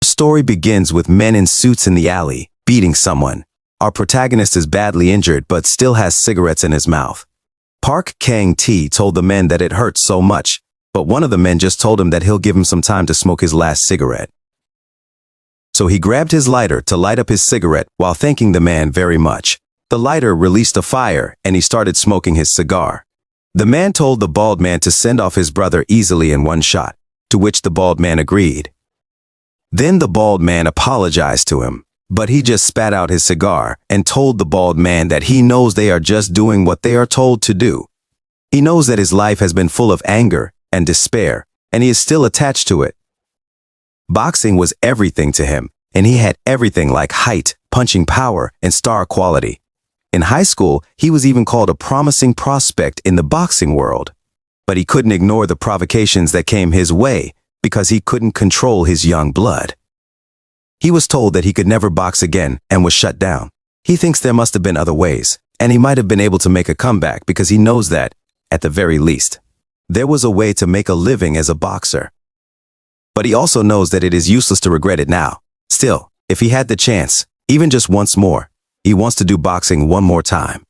The story begins with men in suits in the alley, beating someone. Our protagonist is badly injured but still has cigarettes in his mouth. Park Kang-tae told the men that it hurts so much, but one of the men just told him that he'll give him some time to smoke his last cigarette. So he grabbed his lighter to light up his cigarette while thanking the man very much. The lighter released a fire and he started smoking his cigar. The man told the bald man to send off his brother easily in one shot, to which the bald man agreed. Then the bald man apologized to him, but he just spat out his cigar and told the bald man that he knows they are just doing what they are told to do. He knows that his life has been full of anger and despair, and he is still attached to it. Boxing was everything to him, and he had everything like height, punching power, and star quality. In high school, he was even called a promising prospect in the boxing world. But he couldn't ignore the provocations that came his way because he couldn't control his young blood. He was told that he could never box again and was shut down. He thinks there must have been other ways, and he might have been able to make a comeback because he knows that, at the very least, there was a way to make a living as a boxer. But he also knows that it is useless to regret it now. Still, if he had the chance, even just once more, he wants to do boxing one more time.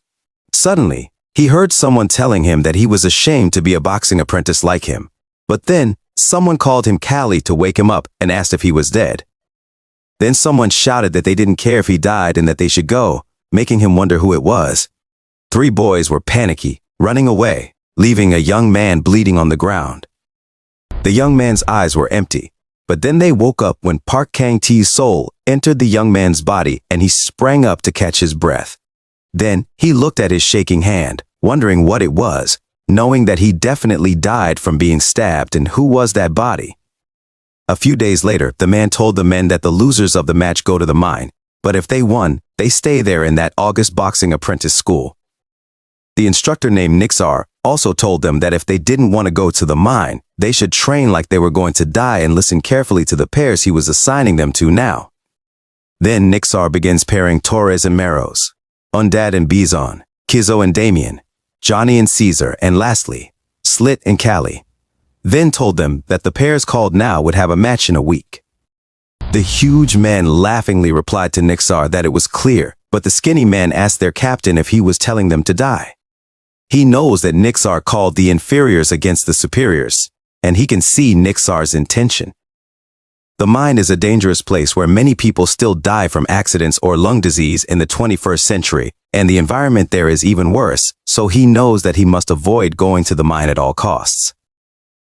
Suddenly, he heard someone telling him that he was ashamed to be a boxing apprentice like him. But then, someone called him Callie to wake him up and asked if he was dead. Then someone shouted that they didn't care if he died and that they should go, making him wonder who it was. 3 boys were panicky, running away, leaving a young man bleeding on the ground. The young man's eyes were empty, but then they woke up when Park Kang-tae's soul entered the young man's body and he sprang up to catch his breath. Then he looked at his shaking hand, wondering what it was, knowing that he definitely died from being stabbed, and who was that body? A few days later, the man told the men that the losers of the match go to the mine, but if they won, they stay there in that August boxing apprentice school. The instructor named Nixar also told them that if they didn't want to go to the mine, they should train like they were going to die and listen carefully to the pairs he was assigning them to now. Then Nixar begins pairing Torres and Meros, Undad and Bizon, Kizo and Damien, Johnny and Caesar, and lastly, Slit and Callie. Then told them that the pairs called now would have a match in a week. The huge man laughingly replied to Nixar that it was clear, but the skinny man asked their captain if he was telling them to die. He knows that Nixar called the inferiors against the superiors, and he can see Nixar's intention. The mine is a dangerous place where many people still die from accidents or lung disease in the 21st century, and the environment there is even worse, so he knows that he must avoid going to the mine at all costs.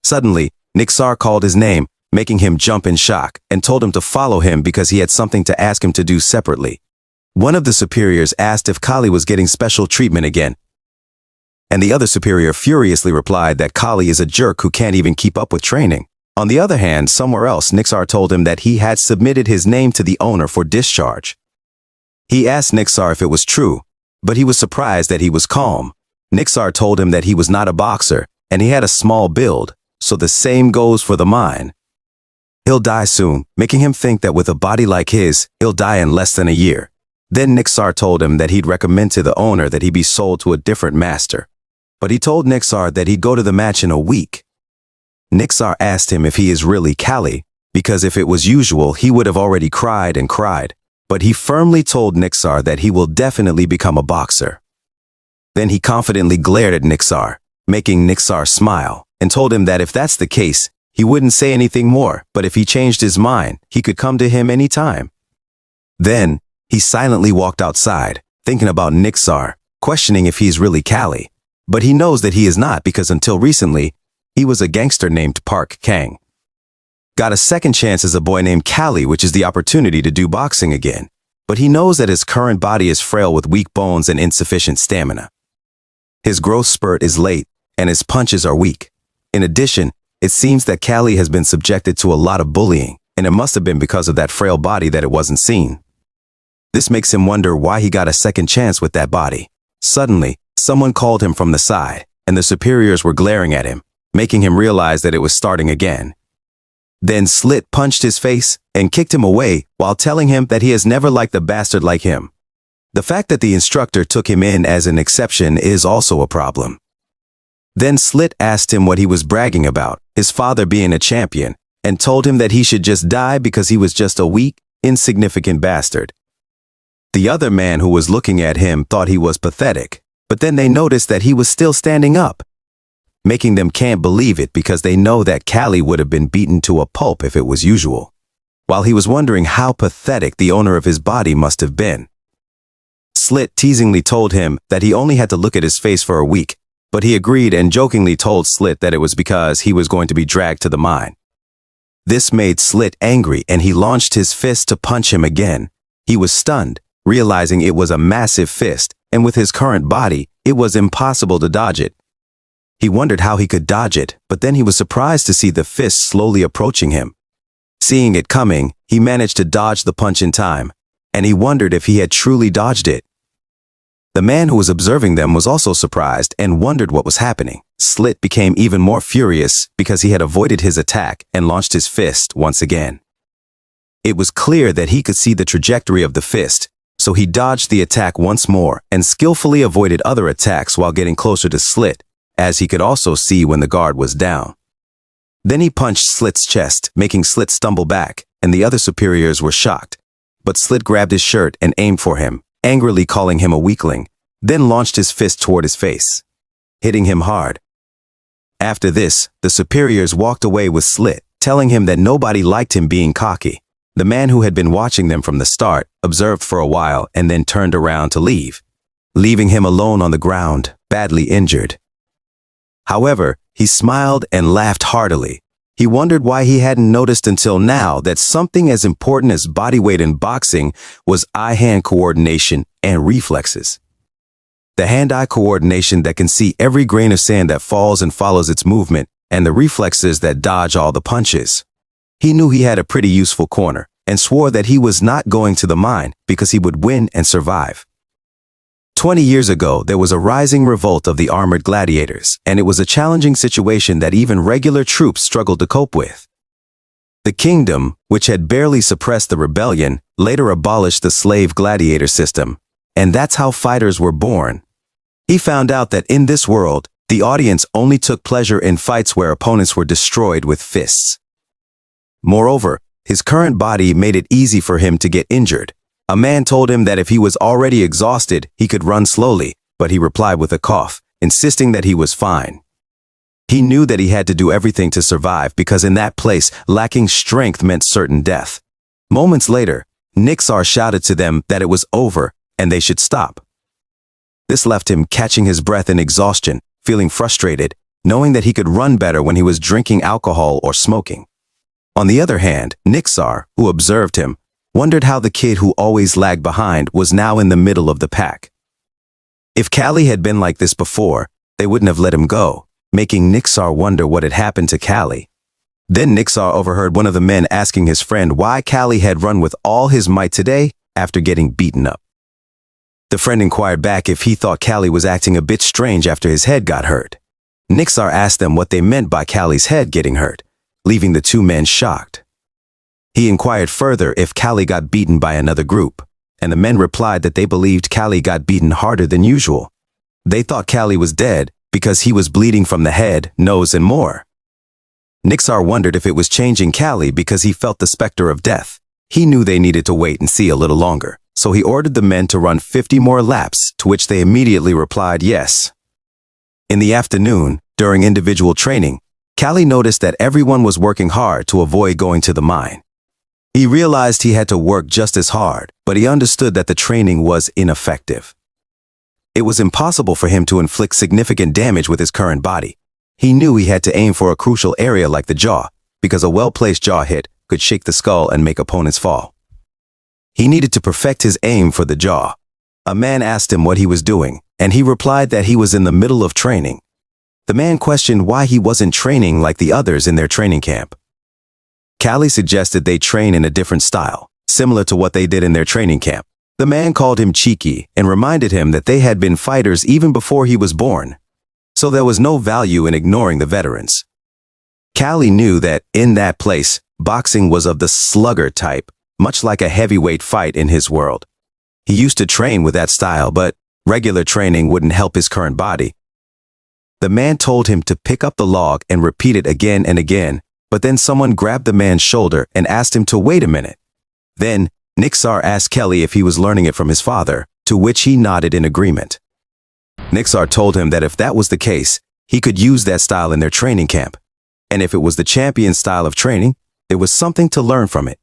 Suddenly, Nixar called his name, making him jump in shock, and told him to follow him because he had something to ask him to do separately. One of the superiors asked if Kali was getting special treatment again, and the other superior furiously replied that Kali is a jerk who can't even keep up with training. On the other hand, somewhere else, Nixar told him that he had submitted his name to the owner for discharge. He asked Nixar if it was true, but he was surprised that he was calm. Nixar told him that he was not a boxer, and he had a small build, so the same goes for the mine. He'll die soon, making him think that with a body like his, he'll die in less than a year. Then Nixar told him that he'd recommend to the owner that he be sold to a different master. But he told Nixar that he'd go to the match in a week. Nixar asked him if he is really Callie, because if it was usual, he would have already cried and cried. But he firmly told Nixar that he will definitely become a boxer. Then he confidently glared at Nixar, making Nixar smile, and told him that if that's the case, he wouldn't say anything more, but if he changed his mind, he could come to him any time. Then, he silently walked outside, thinking about Nixar, questioning if he's really Callie. But he knows that he is not because until recently, he was a gangster named Park Kang. Got a second chance as a boy named Callie, which is the opportunity to do boxing again. But he knows that his current body is frail with weak bones and insufficient stamina. His growth spurt is late, and his punches are weak. In addition, it seems that Callie has been subjected to a lot of bullying, and it must have been because of that frail body that it wasn't seen. This makes him wonder why he got a second chance with that body. Suddenly, someone called him from the side, and the superiors were glaring at him, making him realize that it was starting again. Then Slit punched his face and kicked him away while telling him that he has never liked a bastard like him. The fact that the instructor took him in as an exception is also a problem. Then Slit asked him what he was bragging about, his father being a champion, and told him that he should just die because he was just a weak, insignificant bastard. The other man who was looking at him thought he was pathetic, but then they noticed that he was still standing up, making them can't believe it because they know that Callie would have been beaten to a pulp if it was usual. While he was wondering how pathetic the owner of his body must have been, Slit teasingly told him that he only had to look at his face for a week, but he agreed and jokingly told Slit that it was because he was going to be dragged to the mine. This made Slit angry and he launched his fist to punch him again. He was stunned, realizing it was a massive fist, and with his current body, it was impossible to dodge it. He wondered how he could dodge it, but then he was surprised to see the fist slowly approaching him. Seeing it coming, he managed to dodge the punch in time, and he wondered if he had truly dodged it. The man who was observing them was also surprised and wondered what was happening. Slit became even more furious because he had avoided his attack and launched his fist once again. It was clear that he could see the trajectory of the fist, so he dodged the attack once more and skillfully avoided other attacks while getting closer to Slit, as he could also see when the guard was down. Then he punched Slit's chest, making Slit stumble back, and the other superiors were shocked. But Slit grabbed his shirt and aimed for him, angrily calling him a weakling, then launched his fist toward his face, hitting him hard. After this, the superiors walked away with Slit, telling him that nobody liked him being cocky. The man who had been watching them from the start observed for a while and then turned around to leave, leaving him alone on the ground, badly injured. However, he smiled and laughed heartily. He wondered why he hadn't noticed until now that something as important as body weight in boxing was eye-hand coordination and reflexes. The hand-eye coordination that can see every grain of sand that falls and follows its movement, and the reflexes that dodge all the punches. He knew he had a pretty useful corner, and swore that he was not going to the mine because he would win and survive. 20 years ago, there was a rising revolt of the armored gladiators, and it was a challenging situation that even regular troops struggled to cope with. The kingdom, which had barely suppressed the rebellion, later abolished the slave gladiator system, and that's how fighters were born. He found out that in this world, the audience only took pleasure in fights where opponents were destroyed with fists. Moreover, his current body made it easy for him to get injured. A man told him that if he was already exhausted, he could run slowly, but he replied with a cough, insisting that he was fine. He knew that he had to do everything to survive because in that place, lacking strength meant certain death. Moments later, Nixar shouted to them that it was over and they should stop. This left him catching his breath in exhaustion, feeling frustrated, knowing that he could run better when he was drinking alcohol or smoking. On the other hand, Nixar, who observed him, wondered how the kid who always lagged behind was now in the middle of the pack. If Callie had been like this before, they wouldn't have let him go, making Nixar wonder what had happened to Callie. Then Nixar overheard one of the men asking his friend why Callie had run with all his might today after getting beaten up. The friend inquired back if he thought Callie was acting a bit strange after his head got hurt. Nixar asked them what they meant by Callie's head getting hurt, leaving the two men shocked. He inquired further if Callie got beaten by another group, and the men replied that they believed Callie got beaten harder than usual. They thought Callie was dead because he was bleeding from the head, nose, and more. Nixar wondered if it was changing Callie because he felt the specter of death. He knew they needed to wait and see a little longer, so he ordered the men to run 50 more laps, to which they immediately replied yes. In the afternoon, during individual training, Callie noticed that everyone was working hard to avoid going to the mine. He realized he had to work just as hard, but he understood that the training was ineffective. It was impossible for him to inflict significant damage with his current body. He knew he had to aim for a crucial area like the jaw, because a well-placed jaw hit could shake the skull and make opponents fall. He needed to perfect his aim for the jaw. A man asked him what he was doing, and he replied that he was in the middle of training. The man questioned why he wasn't training like the others in their training camp. Callie suggested they train in a different style, similar to what they did in their training camp. The man called him cheeky and reminded him that they had been fighters even before he was born, so there was no value in ignoring the veterans. Callie knew that, in that place, boxing was of the slugger type, much like a heavyweight fight in his world. He used to train with that style, but regular training wouldn't help his current body. The man told him to pick up the log and repeat it again and again, but then someone grabbed the man's shoulder and asked him to wait a minute. Then, Nixar asked Kelly if he was learning it from his father, to which he nodded in agreement. Nixar told him that if that was the case, he could use that style in their training camp, and if it was the champion style of training, there was something to learn from it.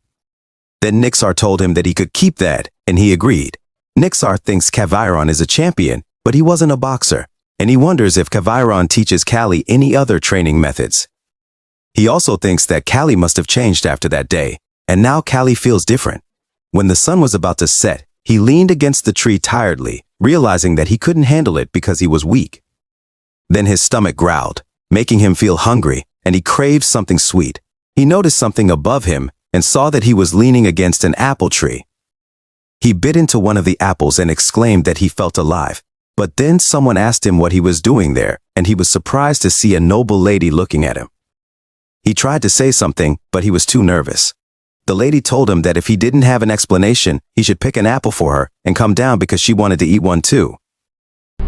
Then Nixar told him that he could keep that, and he agreed. Nixar thinks Kaviron is a champion, but he wasn't a boxer, and he wonders if Kaviron teaches Callie any other training methods. He also thinks that Callie must have changed after that day, and now Callie feels different. When the sun was about to set, he leaned against the tree tiredly, realizing that he couldn't handle it because he was weak. Then his stomach growled, making him feel hungry, and he craved something sweet. He noticed something above him and saw that he was leaning against an apple tree. He bit into one of the apples and exclaimed that he felt alive. But then someone asked him what he was doing there, and he was surprised to see a noble lady looking at him. He tried to say something, but he was too nervous. The lady told him that if he didn't have an explanation, he should pick an apple for her and come down because she wanted to eat one too.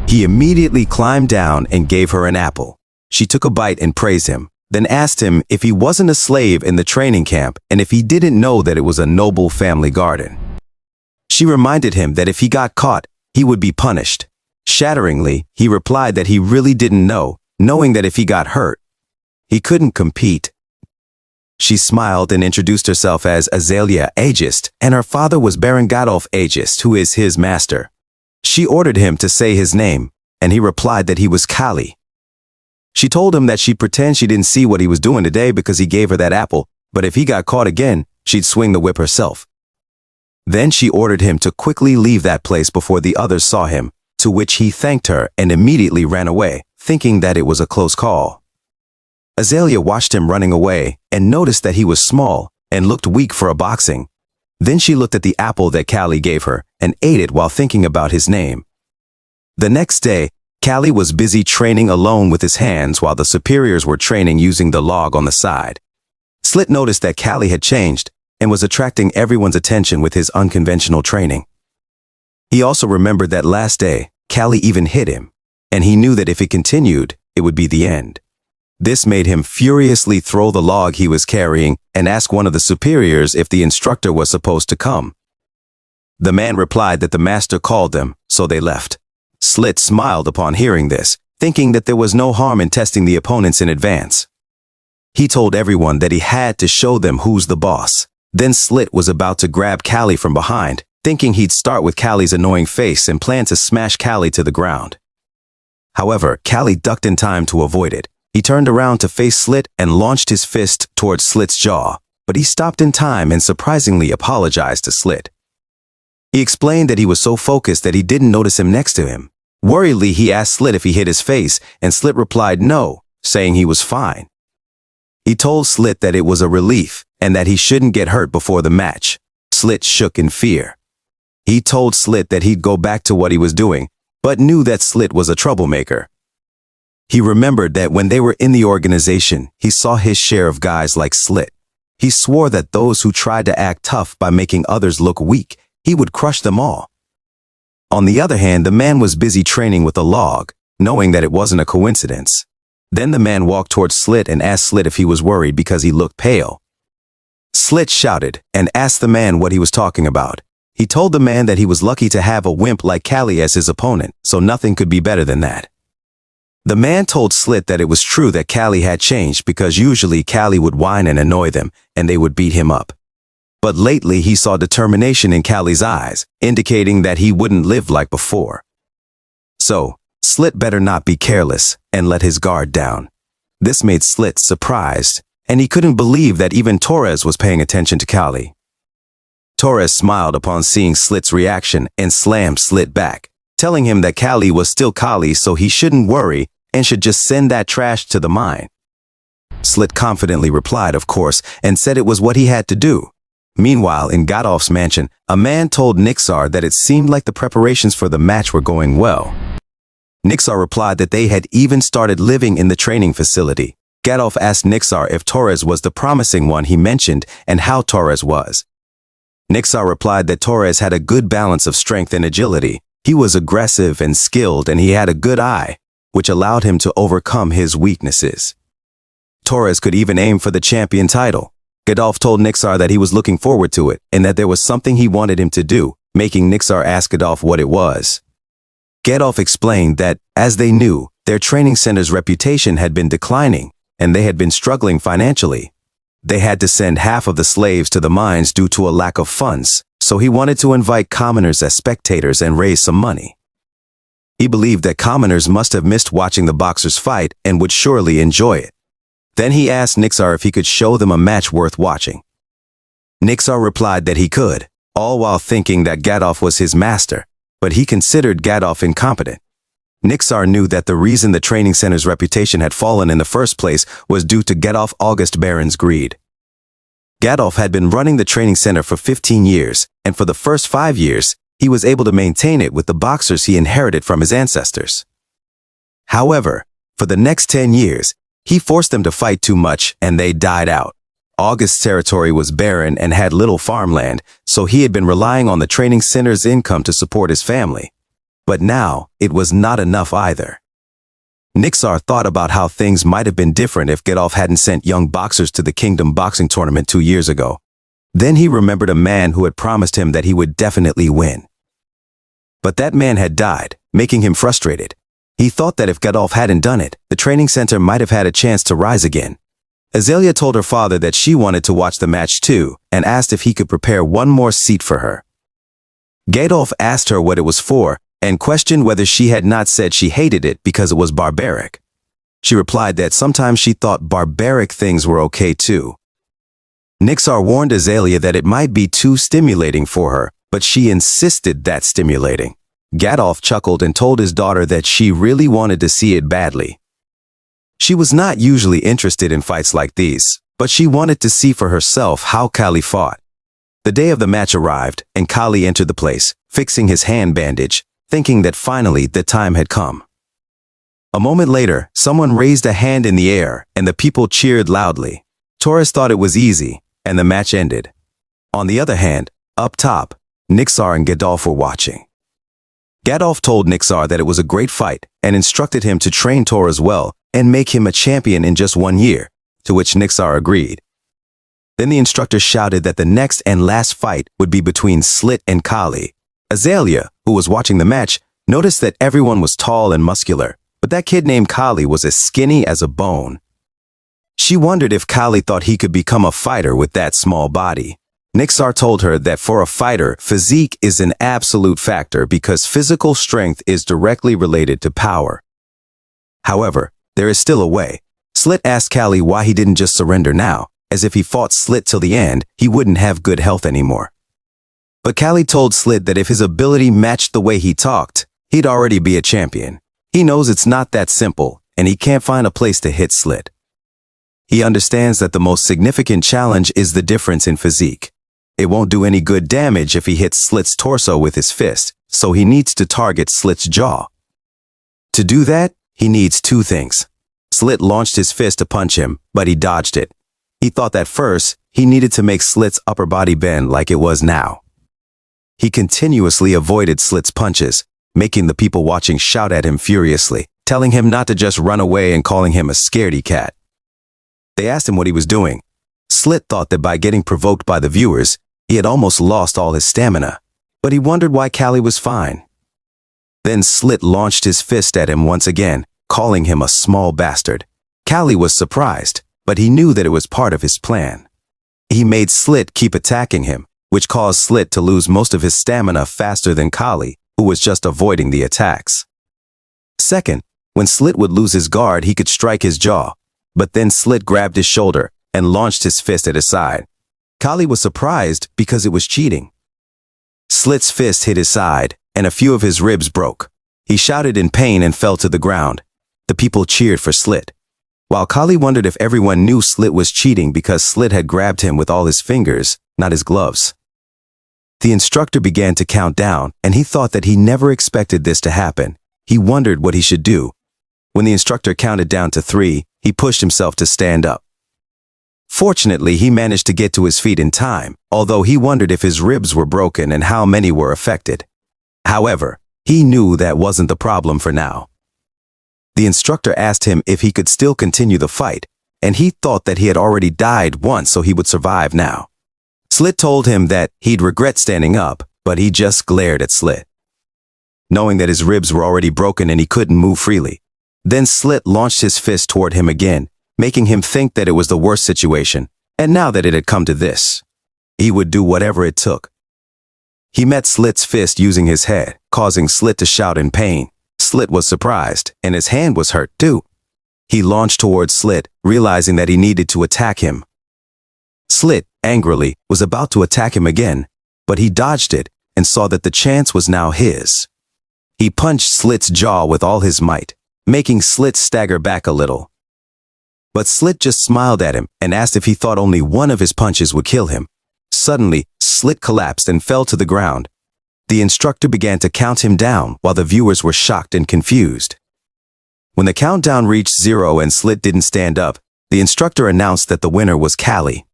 He immediately climbed down and gave her an apple. She took a bite and praised him, then asked him if he wasn't a slave in the training camp and if he didn't know that it was a noble family garden. She reminded him that if he got caught, he would be punished. Shatteringly, he replied that he really didn't know, knowing that if he got hurt, he couldn't compete. She smiled and introduced herself as Azalea Aegist, and her father was Baron Gadolf Aegist, who is his master. She ordered him to say his name, and he replied that he was Kali. She told him that she'd pretend she didn't see what he was doing today because he gave her that apple, but if he got caught again, she'd swing the whip herself. Then she ordered him to quickly leave that place before the others saw him, to which he thanked her and immediately ran away, thinking that it was a close call. Azalea watched him running away and noticed that he was small and looked weak for a boxing. Then she looked at the apple that Callie gave her and ate it while thinking about his name. The next day, Callie was busy training alone with his hands while the superiors were training using the log on the side. Slit noticed that Callie had changed and was attracting everyone's attention with his unconventional training. He also remembered that last day, Callie even hit him, and he knew that if it continued, it would be the end. This made him furiously throw the log he was carrying and ask one of the superiors if the instructor was supposed to come. The man replied that the master called them, so they left. Slit smiled upon hearing this, thinking that there was no harm in testing the opponents in advance. He told everyone that he had to show them who's the boss. Then Slit was about to grab Callie from behind, thinking he'd start with Callie's annoying face and plan to smash Callie to the ground. However, Callie ducked in time to avoid it. He turned around to face Slit and launched his fist towards Slit's jaw, but he stopped in time and surprisingly apologized to Slit. He explained that he was so focused that he didn't notice him next to him. Worriedly, he asked Slit if he hit his face, and Slit replied no, saying he was fine. He told Slit that it was a relief and that he shouldn't get hurt before the match. Slit shook in fear. He told Slit that he'd go back to what he was doing, but knew that Slit was a troublemaker. He remembered that when they were in the organization, he saw his share of guys like Slit. He swore that those who tried to act tough by making others look weak, he would crush them all. On the other hand, the man was busy training with a log, knowing that it wasn't a coincidence. Then the man walked towards Slit and asked Slit if he was worried because he looked pale. Slit shouted and asked the man what he was talking about. He told the man that he was lucky to have a wimp like Callie as his opponent, so nothing could be better than that. The man told Slit that it was true that Callie had changed because usually Callie would whine and annoy them, and they would beat him up. But lately he saw determination in Callie's eyes, indicating that he wouldn't live like before. So, Slit better not be careless and let his guard down. This made Slit surprised, and he couldn't believe that even Torres was paying attention to Callie. Torres smiled upon seeing Slit's reaction and slammed Slit back, telling him that Callie was still Callie, so he shouldn't worry and should just send that trash to the mine. Slit confidently replied, of course, and said it was what he had to do. Meanwhile, in Gadolf's mansion, a man told Nixar that it seemed like the preparations for the match were going well. Nixar replied that they had even started living in the training facility. Gadolf asked Nixar if Torres was the promising one he mentioned and how Torres was. Nixar replied that Torres had a good balance of strength and agility. He was aggressive and skilled, and he had a good eye, which allowed him to overcome his weaknesses. Torres could even aim for the champion title. Gadolf told Nixar that he was looking forward to it and that there was something he wanted him to do, making Nixar ask Gadolf what it was. Gadolf explained that, as they knew, their training center's reputation had been declining and they had been struggling financially. They had to send half of the slaves to the mines due to a lack of funds, so he wanted to invite commoners as spectators and raise some money. He believed that commoners must have missed watching the boxers fight and would surely enjoy it. Then he asked Nixar if he could show them a match worth watching. Nixar replied that he could, all while thinking that Gadolf was his master, but he considered Gadolf incompetent. Nixar knew that the reason the training center's reputation had fallen in the first place was due to Gadolf August Baron's greed. Gadolf had been running the training center for 15 years, and for the first 5 years, he was able to maintain it with the boxers he inherited from his ancestors. However, for the next 10 years, he forced them to fight too much and they died out. August's territory was barren and had little farmland, so he had been relying on the training center's income to support his family. But now, it was not enough either. Nixar thought about how things might have been different if Gadolf hadn't sent young boxers to the Kingdom boxing tournament 2 years ago. Then he remembered a man who had promised him that he would definitely win. But that man had died, making him frustrated. He thought that if Gadolf hadn't done it, the training center might have had a chance to rise again. Azalea told her father that she wanted to watch the match too, and asked if he could prepare one more seat for her. Gadolf asked her what it was for, and questioned whether she had not said she hated it because it was barbaric. She replied that sometimes she thought barbaric things were okay too. Nixar warned Azalea that it might be too stimulating for her, but she insisted that's stimulating. Gadolf chuckled and told his daughter that she really wanted to see it badly. She was not usually interested in fights like these, but she wanted to see for herself how Kali fought. The day of the match arrived, and Kali entered the place, fixing his hand bandage, thinking that finally the time had come. A moment later, someone raised a hand in the air, and the people cheered loudly. Torres thought it was easy, and the match ended. On the other hand, up top, Nixar and Gadolf were watching. Gadolf told Nixar that it was a great fight and instructed him to train Torres well and make him a champion in just 1 year, to which Nixar agreed. Then the instructor shouted that the next and last fight would be between Slit and Kali. Azalea, who was watching the match, noticed that everyone was tall and muscular, but that kid named Kali was as skinny as a bone. She wondered if Kali thought he could become a fighter with that small body. Nixar told her that for a fighter, physique is an absolute factor because physical strength is directly related to power. However, there is still a way. Slit asked Kali why he didn't just surrender now, as if he fought Slit till the end, he wouldn't have good health anymore. But Kali told Slit that if his ability matched the way he talked, he'd already be a champion. He knows it's not that simple, and he can't find a place to hit Slit. He understands that the most significant challenge is the difference in physique. It won't do any good damage if he hits Slit's torso with his fist, so he needs to target Slit's jaw. To do that, he needs 2 things. Slit launched his fist to punch him, but he dodged it. He thought that first, he needed to make Slit's upper body bend like it was now. He continuously avoided Slit's punches, making the people watching shout at him furiously, telling him not to just run away and calling him a scaredy cat. They asked him what he was doing. Slit thought that by getting provoked by the viewers, he had almost lost all his stamina, but he wondered why Kali was fine. Then Slit launched his fist at him once again, calling him a small bastard. Kali was surprised, but he knew that it was part of his plan. He made Slit keep attacking him, which caused Slit to lose most of his stamina faster than Kali, who was just avoiding the attacks. Second, when Slit would lose his guard, he could strike his jaw, but then Slit grabbed his shoulder and launched his fist at his side. Kali was surprised because it was cheating. Slit's fist hit his side, and a few of his ribs broke. He shouted in pain and fell to the ground. The people cheered for Slit, while Kali wondered if everyone knew Slit was cheating because Slit had grabbed him with all his fingers, not his gloves. The instructor began to count down, and he thought that he never expected this to happen. He wondered what he should do. When the instructor counted down to 3, he pushed himself to stand up. Fortunately, he managed to get to his feet in time, although he wondered if his ribs were broken and how many were affected. However, he knew that wasn't the problem for now. The instructor asked him if he could still continue the fight, and he thought that he had already died once, so he would survive now. Slit told him that he'd regret standing up, but he just glared at Slit, knowing that his ribs were already broken and he couldn't move freely. Then Slit launched his fist toward him again, making him think that it was the worst situation, and now that it had come to this, he would do whatever it took. He met Slit's fist using his head, causing Slit to shout in pain. Slit was surprised, and his hand was hurt too. He launched towards Slit, realizing that he needed to attack him. Slit, angrily, was about to attack him again, but he dodged it and saw that the chance was now his. He punched Slit's jaw with all his might, making Slit stagger back a little. But Slit just smiled at him and asked if he thought only one of his punches would kill him. Suddenly, Slit collapsed and fell to the ground. The instructor began to count him down while the viewers were shocked and confused. When the countdown reached 0 and Slit didn't stand up, the instructor announced that the winner was Callie.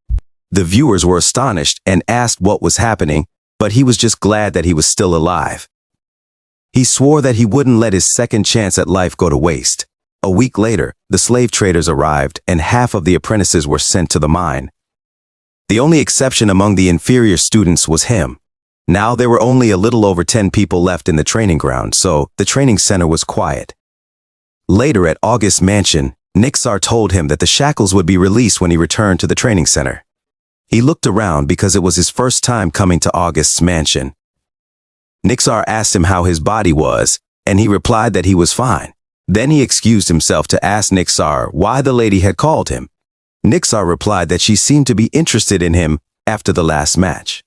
The viewers were astonished and asked what was happening, but he was just glad that he was still alive. He swore that he wouldn't let his second chance at life go to waste. A week later, the slave traders arrived and half of the apprentices were sent to the mine. The only exception among the inferior students was him. Now there were only a little over 10 people left in the training ground, so the training center was quiet. Later at August's mansion, Nixar told him that the shackles would be released when he returned to the training center. He looked around because it was his first time coming to August's mansion. Nixar asked him how his body was, and he replied that he was fine. Then he excused himself to ask Nixar why the lady had called him. Nixar replied that she seemed to be interested in him after the last match.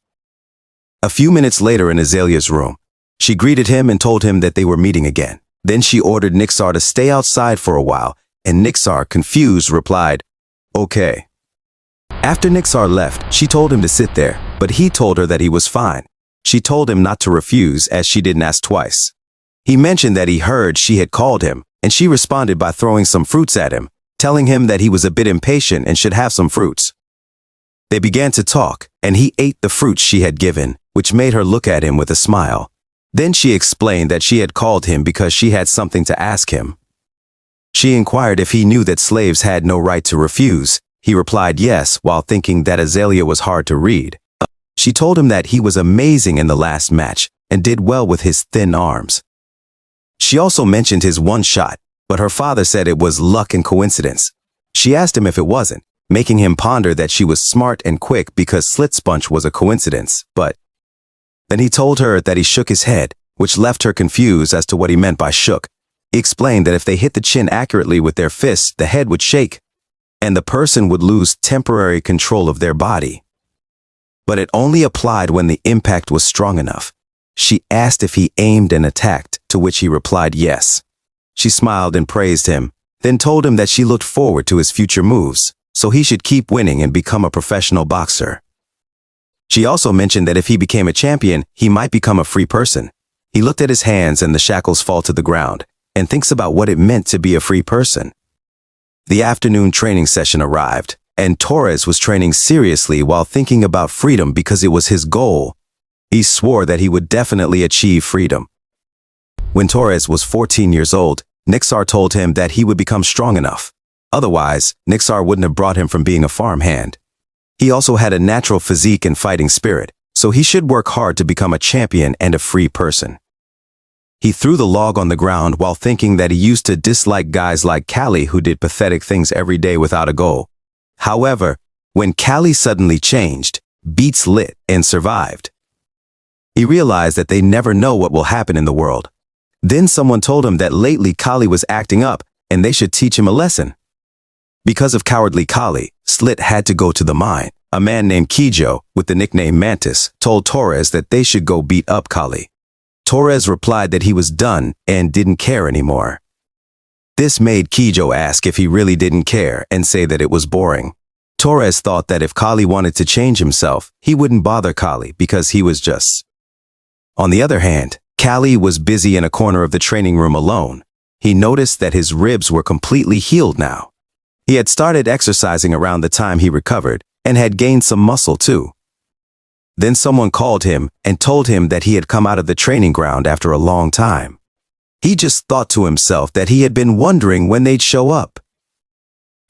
A few minutes later in Azalea's room, she greeted him and told him that they were meeting again. Then she ordered Nixar to stay outside for a while, and Nixar, confused, replied, "Okay." After Nixar left, she told him to sit there, but he told her that he was fine. She told him not to refuse as she didn't ask twice. He mentioned that he heard she had called him, and she responded by throwing some fruits at him, telling him that he was a bit impatient and should have some fruits. They began to talk, and he ate the fruits she had given, which made her look at him with a smile. Then she explained that she had called him because she had something to ask him. She inquired if he knew that slaves had no right to refuse. He replied yes, while thinking that Azalea was hard to read. She told him that he was amazing in the last match and did well with his thin arms. She also mentioned his one shot, but her father said it was luck and coincidence. She asked him if it wasn't, making him ponder that she was smart and quick because Slit Sponge was a coincidence, but then he told her that he shook his head, which left her confused as to what he meant by shook. He explained that if they hit the chin accurately with their fists, the head would shake, and the person would lose temporary control of their body. But it only applied when the impact was strong enough. She asked if he aimed and attacked, to which he replied yes. She smiled and praised him, then told him that she looked forward to his future moves, so he should keep winning and become a professional boxer. She also mentioned that if he became a champion, he might become a free person. He looked at his hands and the shackles fall to the ground, and thinks about what it meant to be a free person. The afternoon training session arrived, and Torres was training seriously while thinking about freedom because it was his goal. He swore that he would definitely achieve freedom. When Torres was 14 years old, Nixar told him that he would become strong enough. Otherwise, Nixar wouldn't have brought him from being a farmhand. He also had a natural physique and fighting spirit, so he should work hard to become a champion and a free person. He threw the log on the ground while thinking that he used to dislike guys like Callie who did pathetic things every day without a goal. However, when Callie suddenly changed, beats lit, and survived, he realized that they never know what will happen in the world. Then someone told him that lately Callie was acting up and they should teach him a lesson. Because of cowardly Callie, Slit had to go to the mine. A man named Kijo, with the nickname Mantis, told Torres that they should go beat up Callie. Torres replied that he was done and didn't care anymore. This made Kijo ask if he really didn't care and say that it was boring. Torres thought that if Callie wanted to change himself, he wouldn't bother Callie because he was just. On the other hand, Callie was busy in a corner of the training room alone. He noticed that his ribs were completely healed now. He had started exercising around the time he recovered and had gained some muscle too. Then someone called him and told him that he had come out of the training ground after a long time. He just thought to himself that he had been wondering when they'd show up.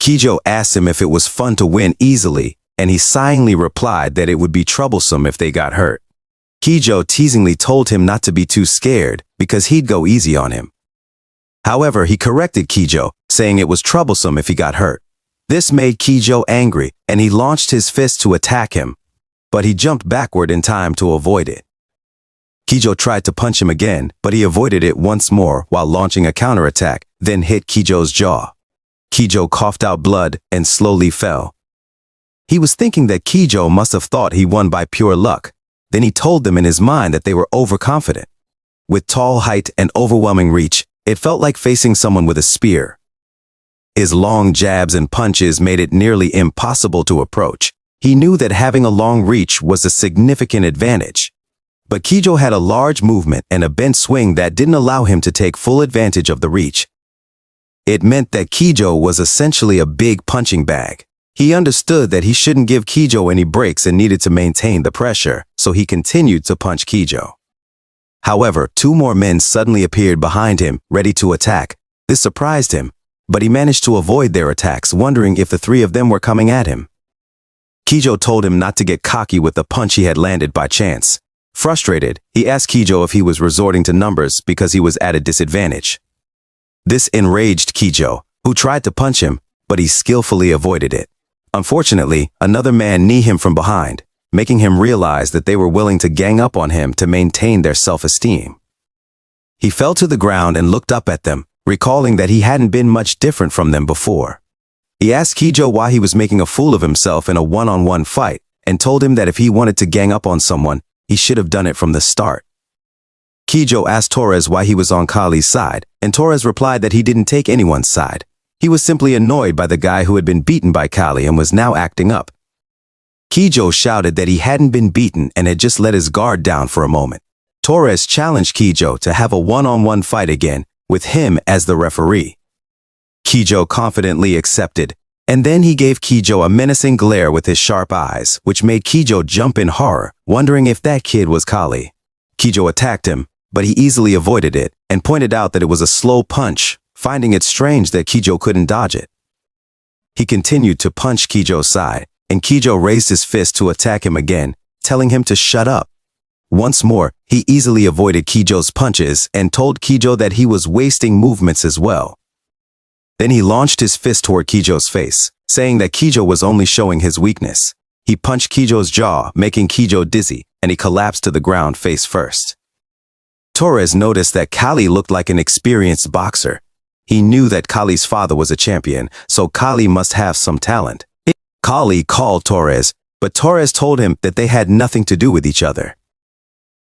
Kijo asked him if it was fun to win easily, and he sighingly replied that it would be troublesome if they got hurt. Kijo teasingly told him not to be too scared because he'd go easy on him. However, he corrected Kijo, saying it was troublesome if he got hurt. This made Kijo angry, and he launched his fist to attack him, but he jumped backward in time to avoid it. Kijo tried to punch him again, but he avoided it once more while launching a counterattack, then hit Kijo's jaw. Kijo coughed out blood and slowly fell. He was thinking that Kijo must have thought he won by pure luck. Then he told them in his mind that they were overconfident. With tall height and overwhelming reach, it felt like facing someone with a spear. His long jabs and punches made it nearly impossible to approach. He knew that having a long reach was a significant advantage. But Kijo had a large movement and a bent swing that didn't allow him to take full advantage of the reach. It meant that Kijo was essentially a big punching bag. He understood that he shouldn't give Kijo any breaks and needed to maintain the pressure, so he continued to punch Kijo. However, two more men suddenly appeared behind him, ready to attack. This surprised him, but he managed to avoid their attacks, wondering if the three of them were coming at him. Kijo told him not to get cocky with the punch he had landed by chance. Frustrated, he asked Kijo if he was resorting to numbers because he was at a disadvantage. This enraged Kijo, who tried to punch him, but he skillfully avoided it. Unfortunately, another man kneed him from behind, making him realize that they were willing to gang up on him to maintain their self-esteem. He fell to the ground and looked up at them, recalling that he hadn't been much different from them before. He asked Kijo why he was making a fool of himself in a one-on-one fight, and told him that if he wanted to gang up on someone, he should have done it from the start. Kijo asked Torres why he was on Kali's side, and Torres replied that he didn't take anyone's side. He was simply annoyed by the guy who had been beaten by Kali and was now acting up. Kijo shouted that he hadn't been beaten and had just let his guard down for a moment. Torres challenged Kijo to have a one-on-one fight again, with him as the referee. Kijo confidently accepted, and then he gave Kijo a menacing glare with his sharp eyes, which made Kijo jump in horror, wondering if that kid was Kali. Kijo attacked him, but he easily avoided it and pointed out that it was a slow punch, finding it strange that Kijo couldn't dodge it. He continued to punch Kijo's side, and Kijo raised his fist to attack him again, telling him to shut up. Once more, he easily avoided Kijo's punches and told Kijo that he was wasting movements as well. Then he launched his fist toward Kijo's face, saying that Kijo was only showing his weakness. He punched Kijo's jaw, making Kijo dizzy, and he collapsed to the ground face first. Torres noticed that Kali looked like an experienced boxer. He knew that Kali's father was a champion, so Kali must have some talent. Kali called Torres, but Torres told him that they had nothing to do with each other.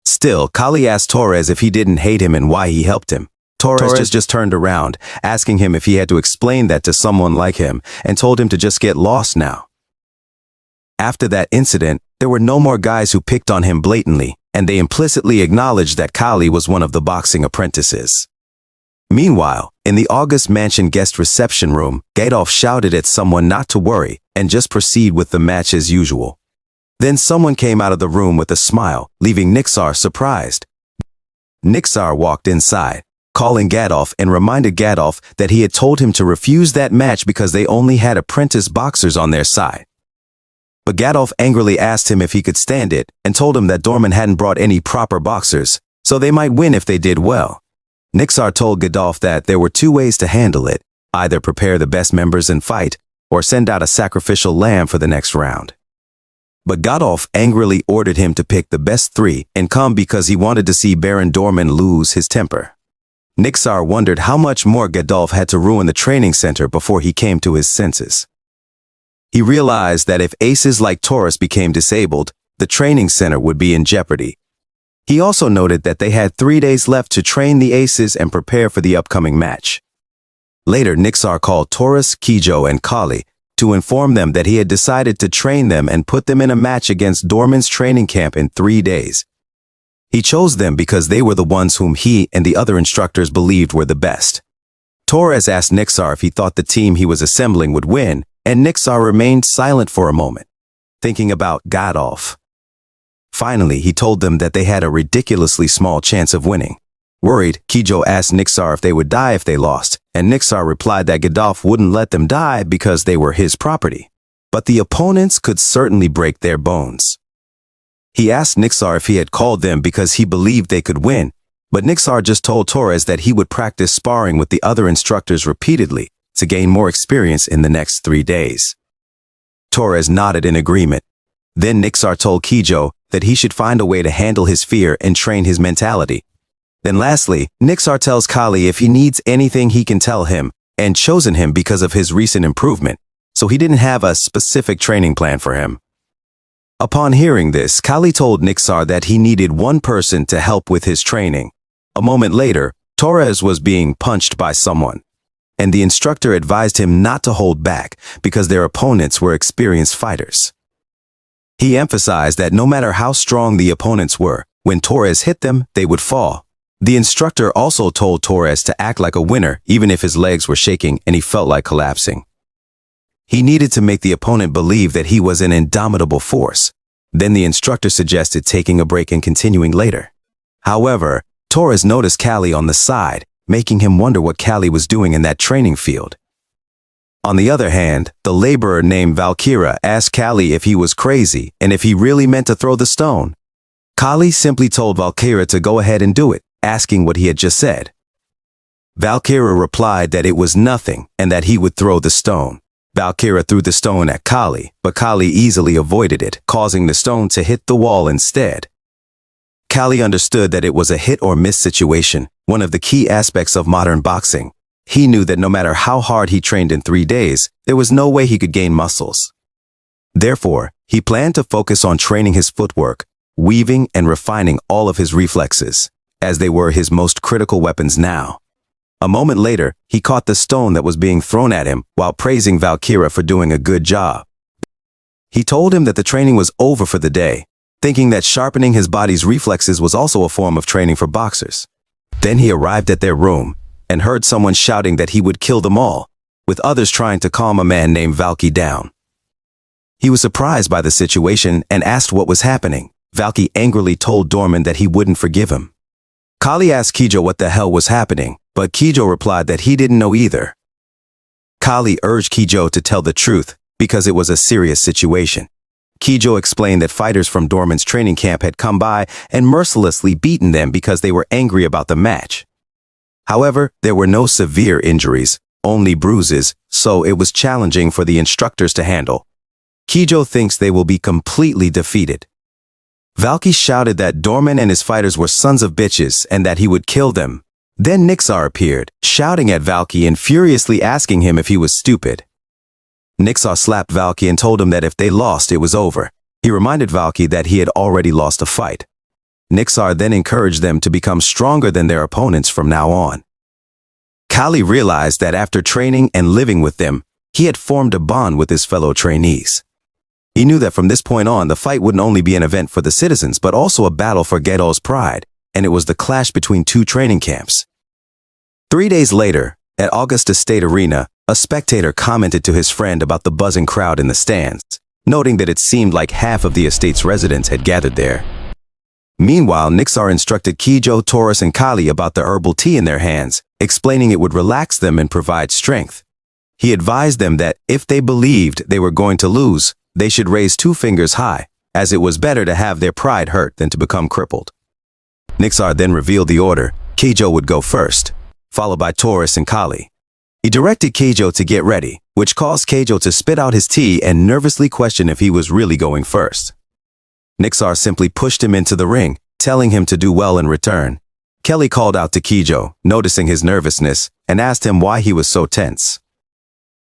Still, Kali asked Torres if he didn't hate him and why he helped him. Torres just turned around, asking him if he had to explain that to someone like him, and told him to just get lost now. After that incident, there were no more guys who picked on him blatantly, and they implicitly acknowledged that Kali was one of the boxing apprentices. Meanwhile, in the August Mansion guest reception room, Gadolf shouted at someone not to worry and just proceed with the match as usual. Then someone came out of the room with a smile, leaving Nixar surprised. Nixar walked inside, calling Gadolf, and reminded Gadolf that he had told him to refuse that match because they only had apprentice boxers on their side. But Gadolf angrily asked him if he could stand it and told him that Dorman hadn't brought any proper boxers, so they might win if they did well. Nixar told Gadolf that there were two ways to handle it, either prepare the best members and fight, or send out a sacrificial lamb for the next round. But Gadolf angrily ordered him to pick the best three and come because he wanted to see Baron Dorman lose his temper. Nixar wondered how much more Gadolf had to ruin the training center before he came to his senses. He realized that if aces like Taurus became disabled, the training center would be in jeopardy. He also noted that they had 3 days left to train the aces and prepare for the upcoming match. Later, Nixar called Taurus, Kijo, and Kali to inform them that he had decided to train them and put them in a match against Dorman's training camp in 3 days. He chose them because they were the ones whom he and the other instructors believed were the best. Torres asked Nixar if he thought the team he was assembling would win, and Nixar remained silent for a moment, thinking about Gadolf. Finally, he told them that they had a ridiculously small chance of winning. Worried, Kijo asked Nixar if they would die if they lost, and Nixar replied that Godolph wouldn't let them die because they were his property. But the opponents could certainly break their bones. He asked Nixar if he had called them because he believed they could win, but Nixar just told Torres that he would practice sparring with the other instructors repeatedly to gain more experience in the next 3 days. Torres nodded in agreement. Then Nixar told Kijo that he should find a way to handle his fear and train his mentality. Then lastly, Nixar tells Kali if he needs anything he can tell him, and chosen him because of his recent improvement, so he didn't have a specific training plan for him. Upon hearing this, Kali told Nixar that he needed one person to help with his training. A moment later, Torres was being punched by someone, and the instructor advised him not to hold back because their opponents were experienced fighters. He emphasized that no matter how strong the opponents were, when Torres hit them, they would fall. The instructor also told Torres to act like a winner even if his legs were shaking and he felt like collapsing. He needed to make the opponent believe that he was an indomitable force. Then the instructor suggested taking a break and continuing later. However, Torres noticed Kali on the side, making him wonder what Kali was doing in that training field. On the other hand, the laborer named Valkyra asked Kali if he was crazy and if he really meant to throw the stone. Kali simply told Valkyra to go ahead and do it, asking what he had just said. Valkyra replied that it was nothing and that he would throw the stone. Valkyra threw the stone at Kali, but Kali easily avoided it, causing the stone to hit the wall instead. Kali understood that it was a hit-or-miss situation, one of the key aspects of modern boxing. He knew that no matter how hard he trained in 3 days, there was no way he could gain muscles. Therefore, he planned to focus on training his footwork, weaving and refining all of his reflexes, as they were his most critical weapons now. A moment later, he caught the stone that was being thrown at him while praising Valkyra for doing a good job. He told him that the training was over for the day, thinking that sharpening his body's reflexes was also a form of training for boxers. Then he arrived at their room and heard someone shouting that he would kill them all, with others trying to calm a man named Valky down. He was surprised by the situation and asked what was happening. Valky angrily told Dorman that he wouldn't forgive him. Kali asked Kijo what the hell was happening, but Kijo replied that he didn't know either. Kali urged Kijo to tell the truth because it was a serious situation. Kijo explained that fighters from Dorman's training camp had come by and mercilessly beaten them because they were angry about the match. However, there were no severe injuries, only bruises, so it was challenging for the instructors to handle. Kijo thinks they will be completely defeated. Valky shouted that Dorman and his fighters were sons of bitches and that he would kill them. Then Nixar appeared, shouting at Valky and furiously asking him if he was stupid. Nixar slapped Valky and told him that if they lost, it was over. He reminded Valky that he had already lost a fight. Nixar then encouraged them to become stronger than their opponents from now on. Kali realized that after training and living with them, he had formed a bond with his fellow trainees. He knew that from this point on, the fight wouldn't only be an event for the citizens, but also a battle for Gedo's pride, and it was the clash between 2 training camps. 3 days later, at Augusta State Arena, a spectator commented to his friend about the buzzing crowd in the stands, noting that it seemed like half of the estate's residents had gathered there. Meanwhile, Nixar instructed Kijo, Taurus, and Kali about the herbal tea in their hands, explaining it would relax them and provide strength. He advised them that if they believed they were going to lose, they should raise 2 fingers high, as it was better to have their pride hurt than to become crippled. Nixar then revealed the order. Kijo would go first, followed by Taurus and Kali. He directed Kijo to get ready, which caused Kijo to spit out his tea and nervously question if he was really going first. Nixar simply pushed him into the ring, telling him to do well in return. Kelly called out to Kijo, noticing his nervousness, and asked him why he was so tense.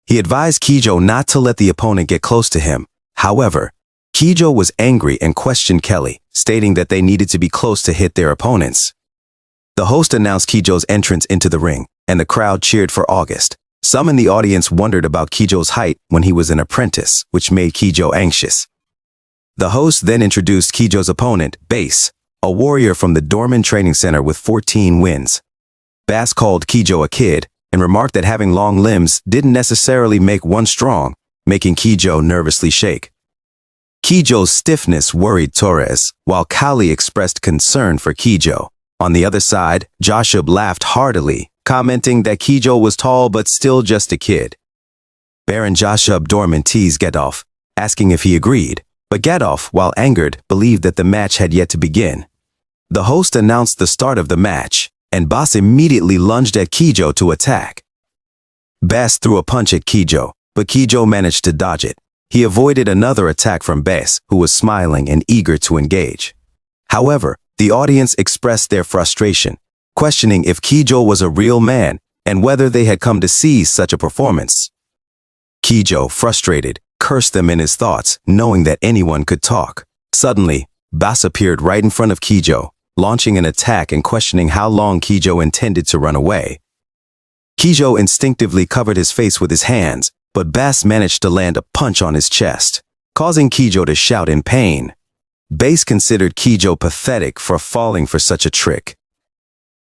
He advised Kijo not to let the opponent get close to him. However, Kijo was angry and questioned Kelly, stating that they needed to be close to hit their opponents. The host announced Kijo's entrance into the ring, and the crowd cheered for August. Some in the audience wondered about Kijo's height when he was an apprentice, which made Kijo anxious. The host then introduced Kijo's opponent, Bass, a warrior from the Dorman Training Center with 14 wins. Bass called Kijo a kid and remarked that having long limbs didn't necessarily make one strong, making Kijo nervously shake. Kijo's stiffness worried Torres, while Kali expressed concern for Kijo. On the other side, Joshua laughed heartily, commenting that Kijo was tall but still just a kid. Baron Joshua Dorman teased Gadolf, asking if he agreed, but Gadolf, while angered, believed that the match had yet to begin. The host announced the start of the match, and Bass immediately lunged at Kijo to attack. Bass threw a punch at Kijo, but Kijo managed to dodge it. He avoided another attack from Bass, who was smiling and eager to engage. However, the audience expressed their frustration, questioning if Kijo was a real man and whether they had come to see such a performance. Kijo, frustrated, cursed them in his thoughts, knowing that anyone could talk. Suddenly, Bass appeared right in front of Kijo, launching an attack and questioning how long Kijo intended to run away. Kijo instinctively covered his face with his hands, but Bass managed to land a punch on his chest, causing Kijo to shout in pain. Bass considered Kijo pathetic for falling for such a trick.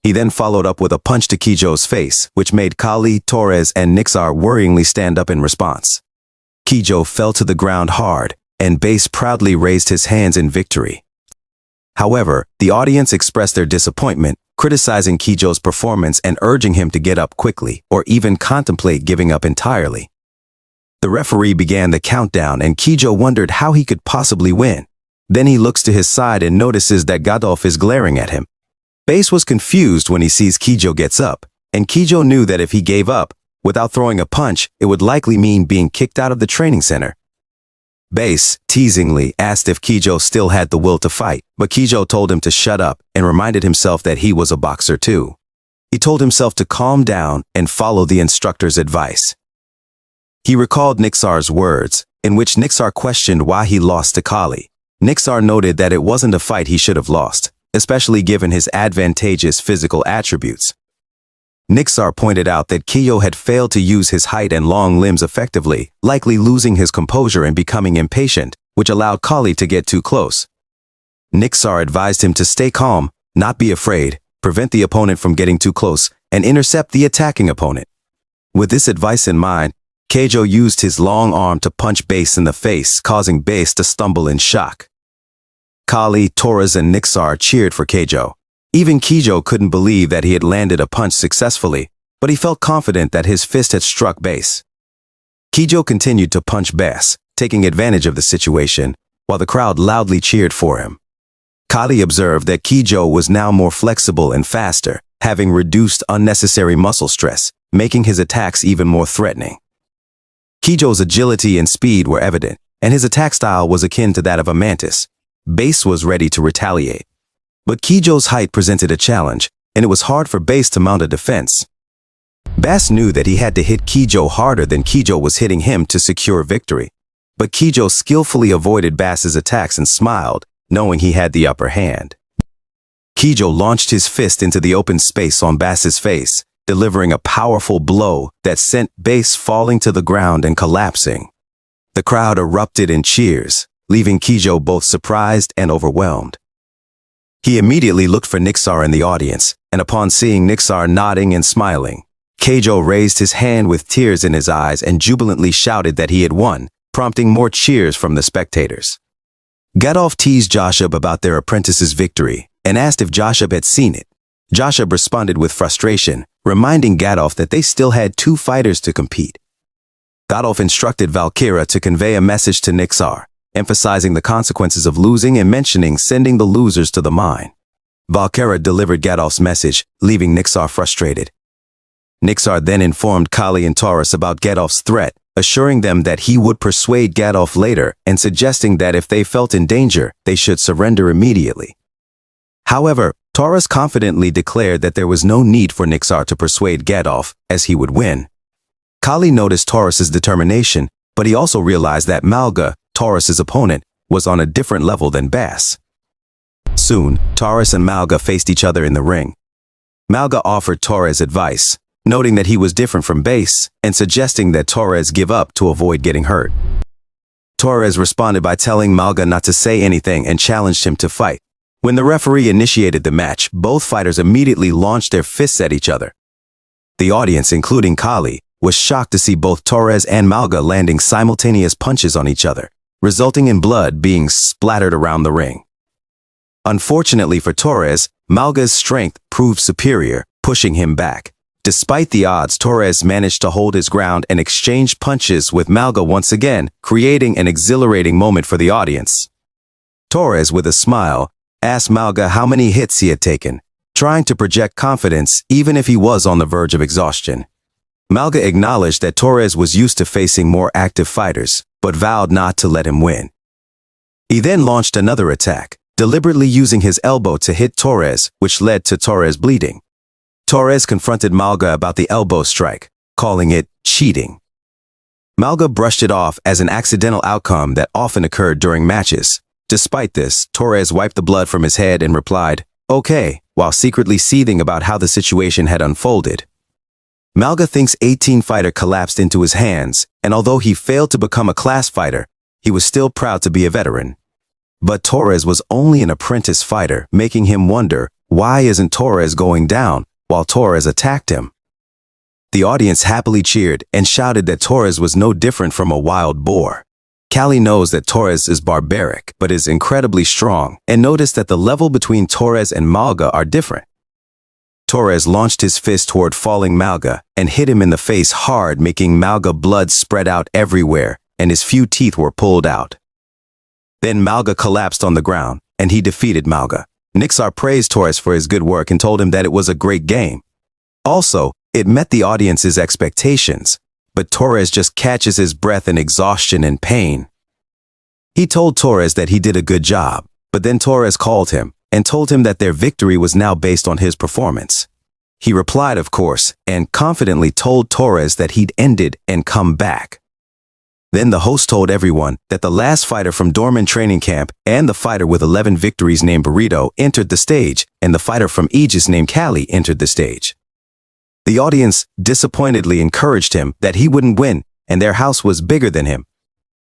He then followed up with a punch to Kijo's face, which made Kali, Torres, and Nixar worryingly stand up in response. Kijo fell to the ground hard, and Bass proudly raised his hands in victory. However, the audience expressed their disappointment, criticizing Kijo's performance and urging him to get up quickly or even contemplate giving up entirely. The referee began the countdown and Kijo wondered how he could possibly win. Then he looks to his side and notices that Gadolf is glaring at him. Bass was confused when he sees Kijo gets up, and Kijo knew that if he gave up, without throwing a punch, it would likely mean being kicked out of the training center. Bass, teasingly, asked if Kijo still had the will to fight, but Kijo told him to shut up and reminded himself that he was a boxer too. He told himself to calm down and follow the instructor's advice. He recalled Nixar's words, in which Nixar questioned why he lost to Kali. Nixar noted that it wasn't a fight he should have lost, especially given his advantageous physical attributes. Nixar pointed out that Kijo had failed to use his height and long limbs effectively, likely losing his composure and becoming impatient, which allowed Kali to get too close. Nixar advised him to stay calm, not be afraid, prevent the opponent from getting too close, and intercept the attacking opponent. With this advice in mind, Kijo used his long arm to punch Bass in the face, causing Bass to stumble in shock. Kali, Torres, and Nixar cheered for Kijo. Even Kijo couldn't believe that he had landed a punch successfully, but he felt confident that his fist had struck Bass. Kijo continued to punch Bass, taking advantage of the situation, while the crowd loudly cheered for him. Kali observed that Kijo was now more flexible and faster, having reduced unnecessary muscle stress, making his attacks even more threatening. Kijo's agility and speed were evident, and his attack style was akin to that of a mantis. Bass was ready to retaliate. But Kijo's height presented a challenge, and it was hard for Bass to mount a defense. Bass knew that he had to hit Kijo harder than Kijo was hitting him to secure victory. But Kijo skillfully avoided Bass's attacks and smiled, knowing he had the upper hand. Kijo launched his fist into the open space on Bass's face, delivering a powerful blow that sent Bass falling to the ground and collapsing. The crowd erupted in cheers, leaving Kijo both surprised and overwhelmed. He immediately looked for Nixar in the audience, and upon seeing Nixar nodding and smiling, Kijo raised his hand with tears in his eyes and jubilantly shouted that he had won, prompting more cheers from the spectators. Gadolf teased Joshua about their apprentice's victory and asked if Joshua had seen it. Joshua responded with frustration, reminding Gadolf that they still had 2 fighters to compete. Gadolf instructed Valkyra to convey a message to Nixar, emphasizing the consequences of losing and mentioning sending the losers to the mine. Valkyra delivered Gadolf's message, leaving Nixar frustrated. Nixar then informed Kali and Taurus about Gadolf's threat, assuring them that he would persuade Gadolf later and suggesting that if they felt in danger, they should surrender immediately. However, Taurus confidently declared that there was no need for Nixar to persuade Gadolf, as he would win. Kali noticed Taurus's determination, but he also realized that Manga, Taurus's opponent, was on a different level than Bass. Soon, Taurus and Manga faced each other in the ring. Manga offered Torres advice, noting that he was different from Bass and suggesting that Torres give up to avoid getting hurt. Torres responded by telling Manga not to say anything and challenged him to fight. When the referee initiated the match, both fighters immediately launched their fists at each other. The audience, including Kali, was shocked to see both Torres and Manga landing simultaneous punches on each other, resulting in blood being splattered around the ring. Unfortunately for Torres, Manga's strength proved superior, pushing him back. Despite the odds, Torres managed to hold his ground and exchanged punches with Manga once again, creating an exhilarating moment for the audience. Torres, with a smile, asked Manga how many hits he had taken, trying to project confidence even if he was on the verge of exhaustion. Manga acknowledged that Torres was used to facing more active fighters, but vowed not to let him win. He then launched another attack, deliberately using his elbow to hit Torres, which led to Torres bleeding. Torres confronted Manga about the elbow strike, calling it cheating. Manga brushed it off as an accidental outcome that often occurred during matches. Despite this, Torres wiped the blood from his head and replied, "Okay," while secretly seething about how the situation had unfolded. Manga thinks 18 fighter collapsed into his hands, and although he failed to become a class fighter, he was still proud to be a veteran. But Torres was only an apprentice fighter, making him wonder, why isn't Torres going down while Torres attacked him? The audience happily cheered and shouted that Torres was no different from a wild boar. Callie knows that Torres is barbaric, but is incredibly strong, and noticed that the level between Torres and Manga are different. Torres launched his fist toward falling Manga and hit him in the face hard, making Manga blood spread out everywhere, and his few teeth were pulled out. Then Manga collapsed on the ground, and he defeated Manga. Nixar praised Torres for his good work and told him that it was a great game. Also, it met the audience's expectations, but Torres just catches his breath in exhaustion and pain. He told Torres that he did a good job, but then Torres called him and told him that their victory was now based on his performance. He replied, of course, and confidently told Torres that he'd ended and come back. Then the host told everyone that the last fighter from Dorman training camp and the fighter with 11 victories named Burrito entered the stage, and the fighter from Aegis named Callie entered the stage. The audience disappointedly encouraged him that he wouldn't win and their house was bigger than him.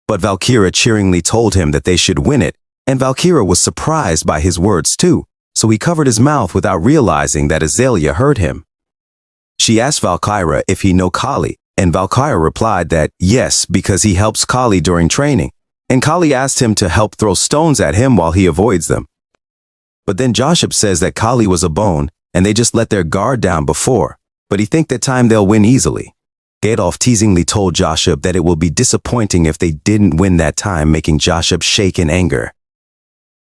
But Valkyra cheeringly told him that they should win it, and Valkyra was surprised by his words too, so he covered his mouth without realizing that Azalea heard him. She asked Valkyra if he knew Kali, and Valkyra replied that yes, because he helps Kali during training, and Kali asked him to help throw stones at him while he avoids them. But then Joshua says that Kali was a bone, and they just let their guard down before, but he think that time they'll win easily. Adolf teasingly told Joshua that it will be disappointing if they didn't win that time, making Joshua shake in anger.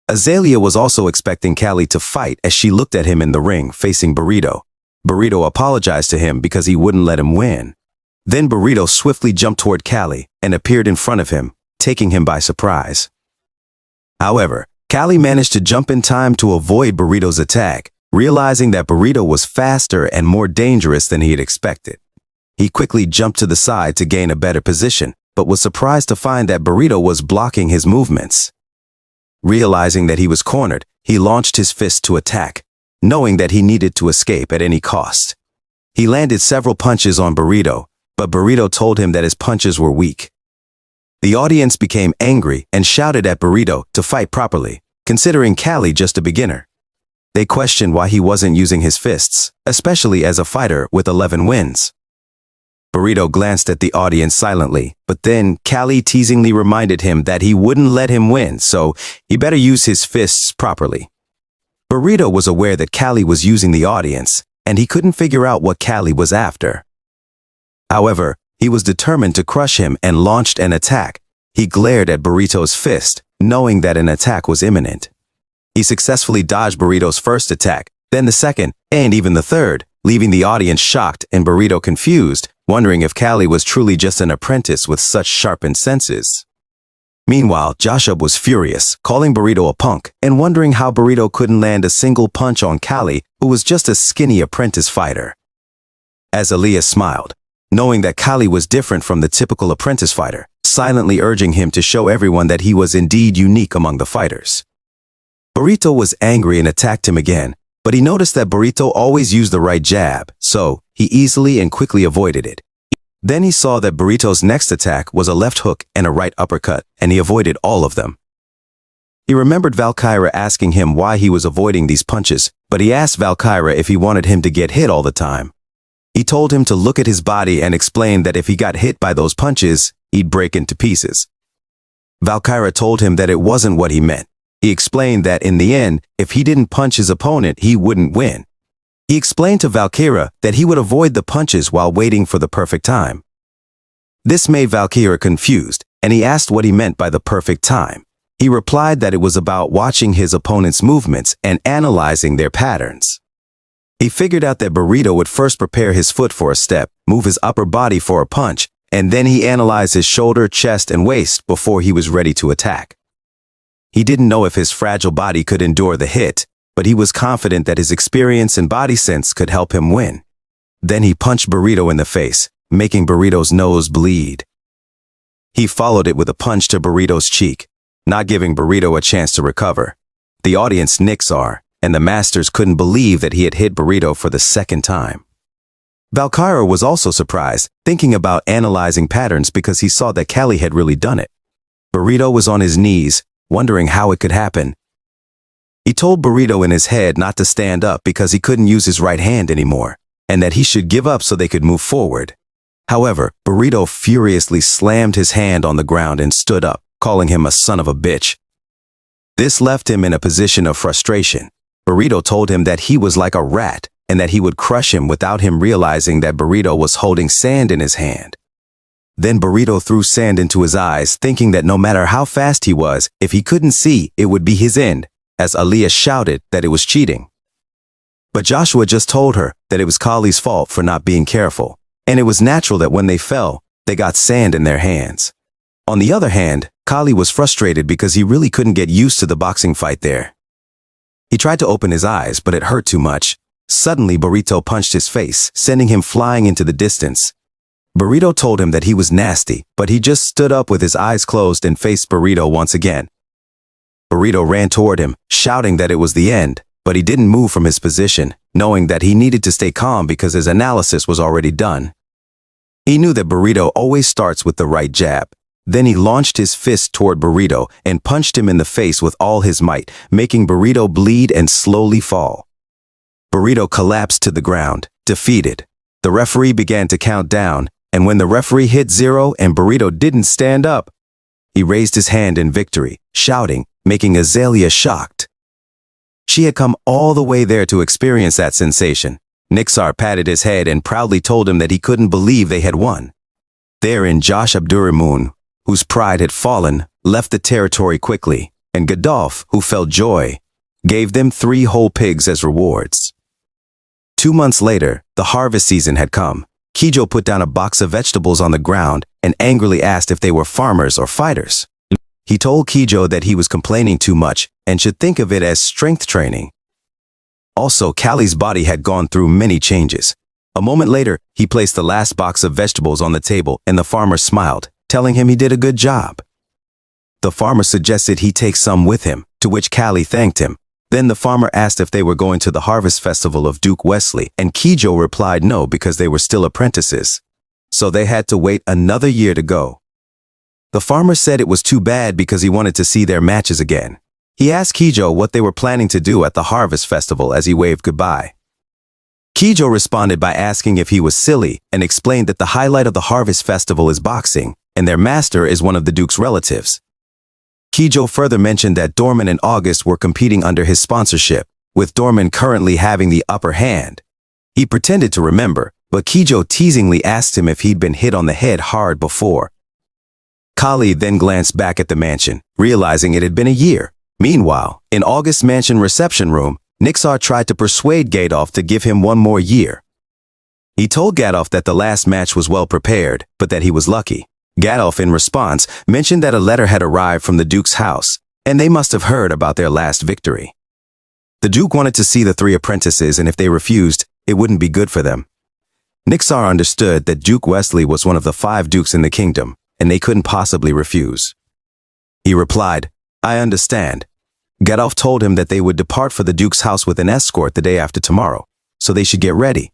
Azalea was also expecting Callie to fight as she looked at him in the ring facing Burrito. Burrito apologized to him because he wouldn't let him win. Then Burrito swiftly jumped toward Callie and appeared in front of him, taking him by surprise. However, Callie managed to jump in time to avoid Burrito's attack, realizing that Burrito was faster and more dangerous than he had expected. He quickly jumped to the side to gain a better position, but was surprised to find that Burrito was blocking his movements. Realizing that he was cornered, he launched his fist to attack, knowing that he needed to escape at any cost. He landed several punches on Burrito, but Burrito told him that his punches were weak. The audience became angry and shouted at Burrito to fight properly, considering Callie just a beginner. They questioned why he wasn't using his fists, especially as a fighter with 11 wins. Burrito glanced at the audience silently, but then Callie teasingly reminded him that he wouldn't let him win, so he better use his fists properly. Burrito was aware that Callie was using the audience, and he couldn't figure out what Callie was after. However, he was determined to crush him and launched an attack. He glared at Burrito's fist, knowing that an attack was imminent. He successfully dodged Burrito's first attack, then the second, and even the third, leaving the audience shocked and Burrito confused, wondering if Callie was truly just an apprentice with such sharpened senses. Meanwhile, Joshua was furious, calling Burrito a punk, and wondering how Burrito couldn't land a single punch on Callie, who was just a skinny apprentice fighter. Azalea smiled, knowing that Callie was different from the typical apprentice fighter, silently urging him to show everyone that he was indeed unique among the fighters. Burrito was angry and attacked him again, but he noticed that Burrito always used the right jab, so he easily and quickly avoided it. Then he saw that Burrito's next attack was a left hook and a right uppercut, and he avoided all of them. He remembered Valkyra asking him why he was avoiding these punches, but he asked Valkyra if he wanted him to get hit all the time. He told him to look at his body and explained that if he got hit by those punches, he'd break into pieces. Valkyra told him that it wasn't what he meant. He explained that in the end, if he didn't punch his opponent, he wouldn't win. He explained to Valkyra that he would avoid the punches while waiting for the perfect time. This made Valkyra confused, and he asked what he meant by the perfect time. He replied that it was about watching his opponent's movements and analyzing their patterns. He figured out that Burrito would first prepare his foot for a step, move his upper body for a punch, and then he analyzed his shoulder, chest, and waist before he was ready to attack. He didn't know if his fragile body could endure the hit, but he was confident that his experience and body sense could help him win. Then he punched Burrito in the face, making Burrito's nose bleed. He followed it with a punch to Burrito's cheek, not giving Burrito a chance to recover. The audience Nixar and the masters couldn't believe that he had hit Burrito for the second time. Valkyra was also surprised, thinking about analyzing patterns because he saw that Callie had really done it. Burrito was on his knees, wondering how it could happen. He told Burrito in his head not to stand up because he couldn't use his right hand anymore, and that he should give up so they could move forward. However, Burrito furiously slammed his hand on the ground and stood up, calling him a son of a bitch. This left him in a position of frustration. Burrito told him that he was like a rat and that he would crush him without him realizing that Burrito was holding sand in his hand. Then Burrito threw sand into his eyes, thinking that no matter how fast he was, if he couldn't see, it would be his end, as Aaliyah shouted that it was cheating. But Joshua just told her that it was Kali's fault for not being careful, and it was natural that when they fell, they got sand in their hands. On the other hand, Kali was frustrated because he really couldn't get used to the boxing fight there. He tried to open his eyes, but it hurt too much. Suddenly, Burrito punched his face, sending him flying into the distance. Burrito told him that he was nasty, but he just stood up with his eyes closed and faced Burrito once again. Burrito ran toward him, shouting that it was the end, but he didn't move from his position, knowing that he needed to stay calm because his analysis was already done. He knew that Burrito always starts with the right jab. Then he launched his fist toward Burrito and punched him in the face with all his might, making Burrito bleed and slowly fall. Burrito collapsed to the ground, defeated. The referee began to count down, and when the referee hit 0 and Burrito didn't stand up, he raised his hand in victory, shouting, making Azalea shocked. She had come all the way there to experience that sensation. Nixar patted his head and proudly told him that he couldn't believe they had won. Therein, Josh Abdurrahman, whose pride had fallen, left the territory quickly, and Gadolf, who felt joy, gave them 3 whole pigs as rewards. 2 months later, the harvest season had come. Kijo put down a box of vegetables on the ground and angrily asked if they were farmers or fighters. He told Kijo that he was complaining too much and should think of it as strength training. Also, Kali's body had gone through many changes. A moment later, he placed the last box of vegetables on the table and the farmer smiled, telling him he did a good job. The farmer suggested he take some with him, to which Kali thanked him. Then the farmer asked if they were going to the harvest festival of Duke Wesley, and Kijo replied no because they were still apprentices. So they had to wait another year to go. The farmer said it was too bad because he wanted to see their matches again. He asked Kijo what they were planning to do at the harvest festival as he waved goodbye. Kijo responded by asking if he was silly and explained that the highlight of the harvest festival is boxing, and their master is one of the Duke's relatives. Kijo further mentioned that Dorman and August were competing under his sponsorship, with Dorman currently having the upper hand. He pretended to remember, but Kijo teasingly asked him if he'd been hit on the head hard before. Kali then glanced back at the mansion, realizing it had been a year. Meanwhile, in August's mansion reception room, Nixar tried to persuade Gadolf to give him 1 more year. He told Gadolf that the last match was well prepared, but that he was lucky. Gadolf, in response, mentioned that a letter had arrived from the Duke's house, and they must have heard about their last victory. The Duke wanted to see the 3 apprentices, and if they refused, it wouldn't be good for them. Nixar understood that Duke Wesley was one of the 5 dukes in the kingdom, and they couldn't possibly refuse. He replied, "I understand." Gadolf told him that they would depart for the Duke's house with an escort the day after tomorrow, so they should get ready.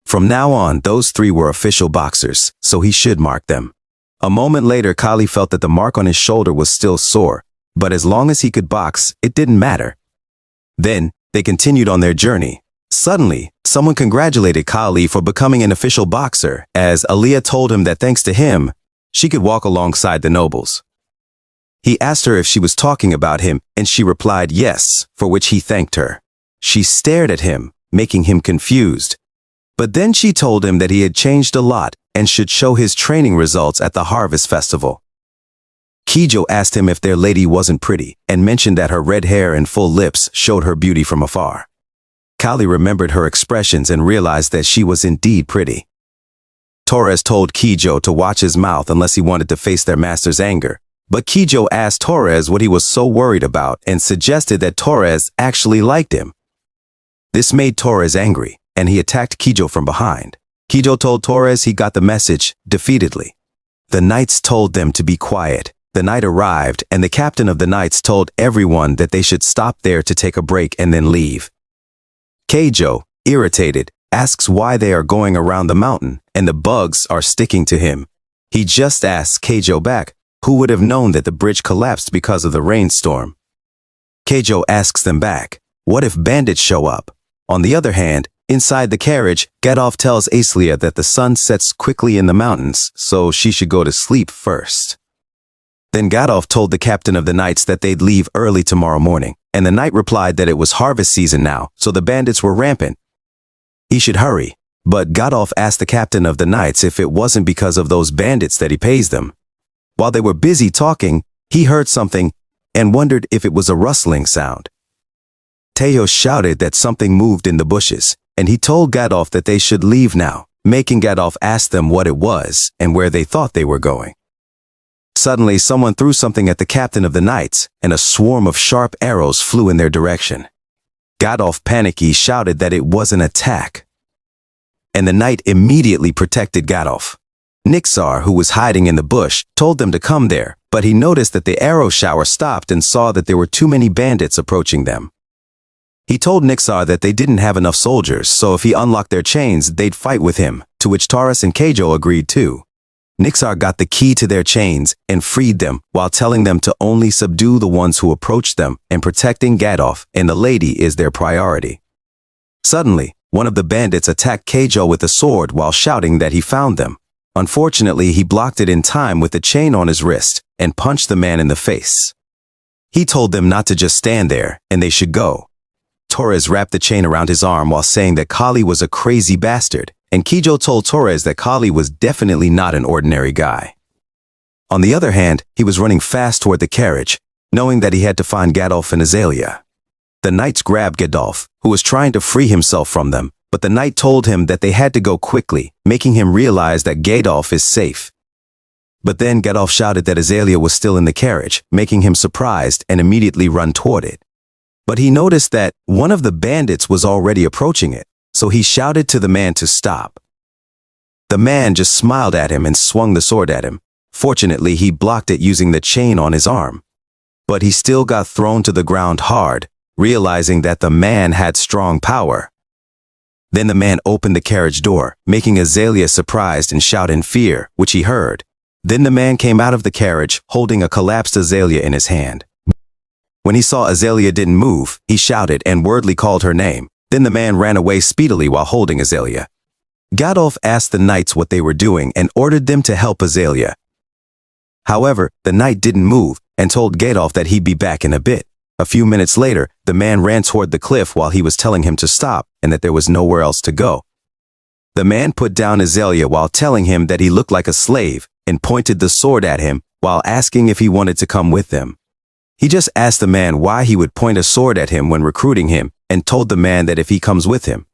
From now on, those 3 were official boxers, so he should mark them. A moment later, Kali felt that the mark on his shoulder was still sore, but as long as he could box, it didn't matter. Then, they continued on their journey. Suddenly, someone congratulated Kali for becoming an official boxer, as Aaliyah told him that thanks to him, she could walk alongside the nobles. He asked her if she was talking about him, and she replied yes, for which he thanked her. She stared at him, making him confused. But then she told him that he had changed a lot and should show his training results at the harvest festival. Kijo asked him if their lady wasn't pretty and mentioned that her red hair and full lips showed her beauty from afar. Kali remembered her expressions and realized that she was indeed pretty. Torres told Kijo to watch his mouth unless he wanted to face their master's anger, but Kijo asked Torres what he was so worried about and suggested that Torres actually liked him. This made Torres angry, and he attacked Kijo from behind. Kijo told Torres he got the message defeatedly. The knights told them to be quiet. The night arrived, and the captain of the knights told everyone that they should stop there to take a break and then leave. Kijo, irritated, asks why they are going around the mountain, and the bugs are sticking to him. He just asks Kijo back, who would have known that the bridge collapsed because of the rainstorm. Kijo asks them back, what if bandits show up? On the other hand, inside the carriage, Gadolf tells Aelia that the sun sets quickly in the mountains, so she should go to sleep first. Then Gadolf told the captain of the knights that they'd leave early tomorrow morning, and the knight replied that it was harvest season now, so the bandits were rampant. He should hurry, but Gadolf asked the captain of the knights if it wasn't because of those bandits that he pays them. While they were busy talking, he heard something and wondered if it was a rustling sound. Teo shouted that something moved in the bushes, and he told Gadolf that they should leave now, making Gadolf ask them what it was and where they thought they were going. Suddenly, someone threw something at the captain of the knights, and a swarm of sharp arrows flew in their direction. Gadolf, panicky, shouted that it was an attack, and the knight immediately protected Gadolf. Nixar, who was hiding in the bush, told them to come there, but he noticed that the arrow shower stopped and saw that there were too many bandits approaching them. He told Nixar that they didn't have enough soldiers, so if he unlocked their chains, they'd fight with him, to which Taurus and Kijo agreed too. Nixar got the key to their chains and freed them while telling them to only subdue the ones who approached them, and protecting Gadolf and the lady is their priority. Suddenly, one of the bandits attacked Kijo with a sword while shouting that he found them. Unfortunately, he blocked it in time with the chain on his wrist and punched the man in the face. He told them not to just stand there and they should go. Torres wrapped the chain around his arm while saying that Kali was a crazy bastard, and Kijo told Torres that Kali was definitely not an ordinary guy. On the other hand, he was running fast toward the carriage, knowing that he had to find Gadolf and Aelia. The knights grabbed Gadolf, who was trying to free himself from them, but the knight told him that they had to go quickly, making him realize that Gadolf is safe. But then Gadolf shouted that Aelia was still in the carriage, making him surprised and immediately run toward it. But he noticed that one of the bandits was already approaching it, so he shouted to the man to stop. The man just smiled at him and swung the sword at him. Fortunately, he blocked it using the chain on his arm. But he still got thrown to the ground hard, realizing that the man had strong power. Then the man opened the carriage door, making Aelia surprised and shout in fear, which he heard. Then the man came out of the carriage, holding a collapsed Aelia in his hand. When he saw Aelia didn't move, he shouted and wordly called her name. Then the man ran away speedily while holding Aelia. Gadolf asked the knights what they were doing and ordered them to help Aelia. However, the knight didn't move and told Gadolf that he'd be back in a bit. A few minutes later, the man ran toward the cliff while he was telling him to stop and that there was nowhere else to go. The man put down Aelia while telling him that he looked like a slave and pointed the sword at him while asking if he wanted to come with them. He just asked the man why he would point a sword at him when recruiting him and told the man that if he comes with him,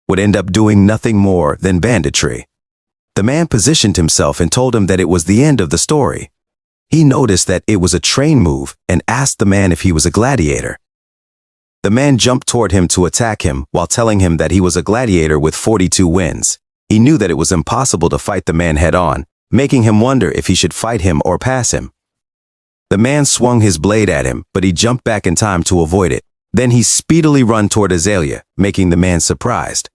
would end up doing nothing more than banditry. The man positioned himself and told him that it was the end of the story. He noticed that it was a train move and asked the man if he was a gladiator. The man jumped toward him to attack him while telling him that he was a gladiator with 42 wins. He knew that it was impossible to fight the man head on, making him wonder if he should fight him or pass him. The man swung his blade at him, but he jumped back in time to avoid it. Then he speedily ran toward Aelia, making the man surprised.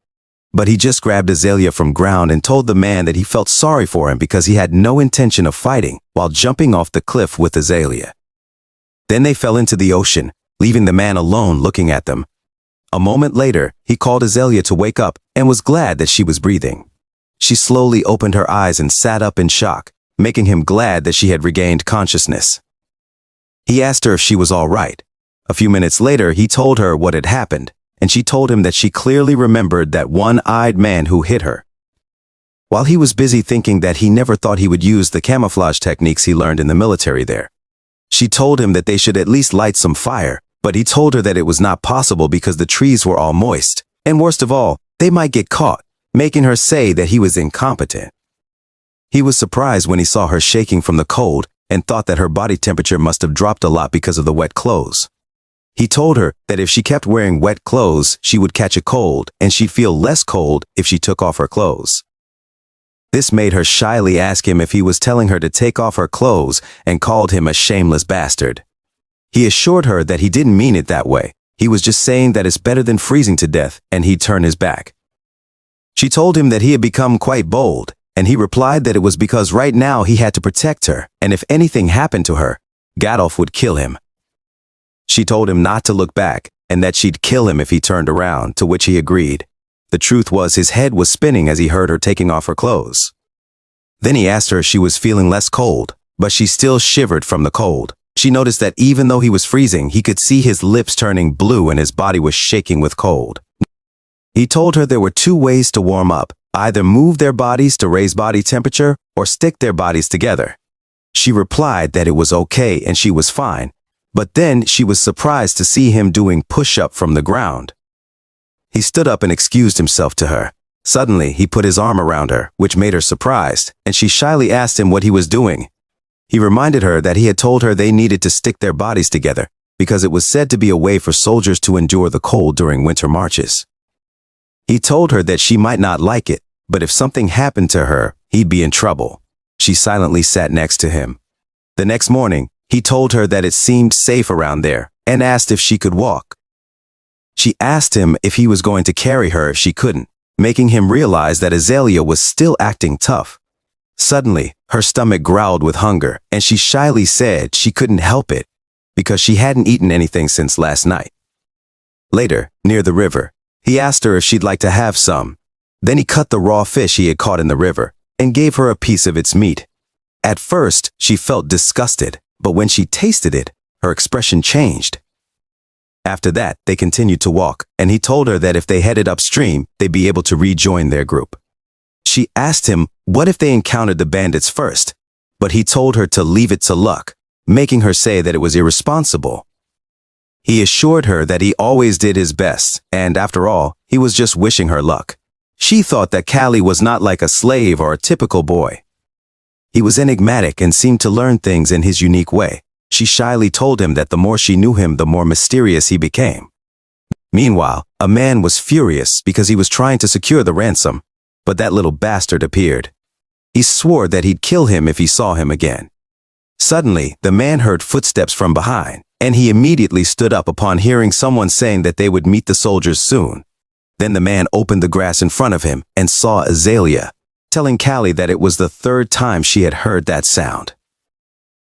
But he just grabbed Aelia from ground and told the man that he felt sorry for him because he had no intention of fighting while jumping off the cliff with Aelia. Then they fell into the ocean, leaving the man alone looking at them. A moment later, he called Aelia to wake up and was glad that she was breathing. She slowly opened her eyes and sat up in shock, making him glad that she had regained consciousness. He asked her if she was all right. A few minutes later, he told her what had happened, and she told him that she clearly remembered that one-eyed man who hit her. While he was busy thinking that he never thought he would use the camouflage techniques he learned in the military there, she told him that they should at least light some fire, but he told her that it was not possible because the trees were all moist, and worst of all, they might get caught, making her say that he was incompetent. He was surprised when he saw her shaking from the cold and thought that her body temperature must have dropped a lot because of the wet clothes. He told her that if she kept wearing wet clothes, she would catch a cold, and she'd feel less cold if she took off her clothes. This made her shyly ask him if he was telling her to take off her clothes and called him a shameless bastard. He assured her that he didn't mean it that way. He was just saying that it's better than freezing to death, and he'd turn his back. She told him that he had become quite bold, and he replied that it was because right now he had to protect her, and if anything happened to her, Gadolf would kill him. She told him not to look back, and that she'd kill him if he turned around, to which he agreed. The truth was his head was spinning as he heard her taking off her clothes. Then he asked her if she was feeling less cold, but she still shivered from the cold. She noticed that even though he was freezing, he could see his lips turning blue and his body was shaking with cold. He told her there were two ways to warm up, either move their bodies to raise body temperature or stick their bodies together. She replied that it was okay and she was fine, but then she was surprised to see him doing push-up from the ground. He stood up and excused himself to her. Suddenly, he put his arm around her, which made her surprised, and she shyly asked him what he was doing. He reminded her that he had told her they needed to stick their bodies together because it was said to be a way for soldiers to endure the cold during winter marches. He told her that she might not like it, but if something happened to her, he'd be in trouble. She silently sat next to him. The next morning, he told her that it seemed safe around there and asked if she could walk. She asked him if he was going to carry her if she couldn't, making him realize that Azalea was still acting tough. Suddenly, her stomach growled with hunger, and she shyly said she couldn't help it because she hadn't eaten anything since last night. Later, near the river, he asked her if she'd like to have some. Then he cut the raw fish he had caught in the river and gave her a piece of its meat. At first, she felt disgusted, but when she tasted it, her expression changed. After that, they continued to walk, and he told her that if they headed upstream, they'd be able to rejoin their group. She asked him what if they encountered the bandits first, but he told her to leave it to luck, making her say that it was irresponsible. He assured her that he always did his best, and after all, he was just wishing her luck. She thought that Callie was not like a slave or a typical boy. He was enigmatic and seemed to learn things in his unique way. She shyly told him that the more she knew him, the more mysterious he became. Meanwhile, a man was furious because he was trying to secure the ransom, but that little bastard appeared. He swore that he'd kill him if he saw him again. Suddenly, the man heard footsteps from behind, and he immediately stood up upon hearing someone saying that they would meet the soldiers soon. Then the man opened the grass in front of him and saw Azalea, telling Callie that it was the third time she had heard that sound.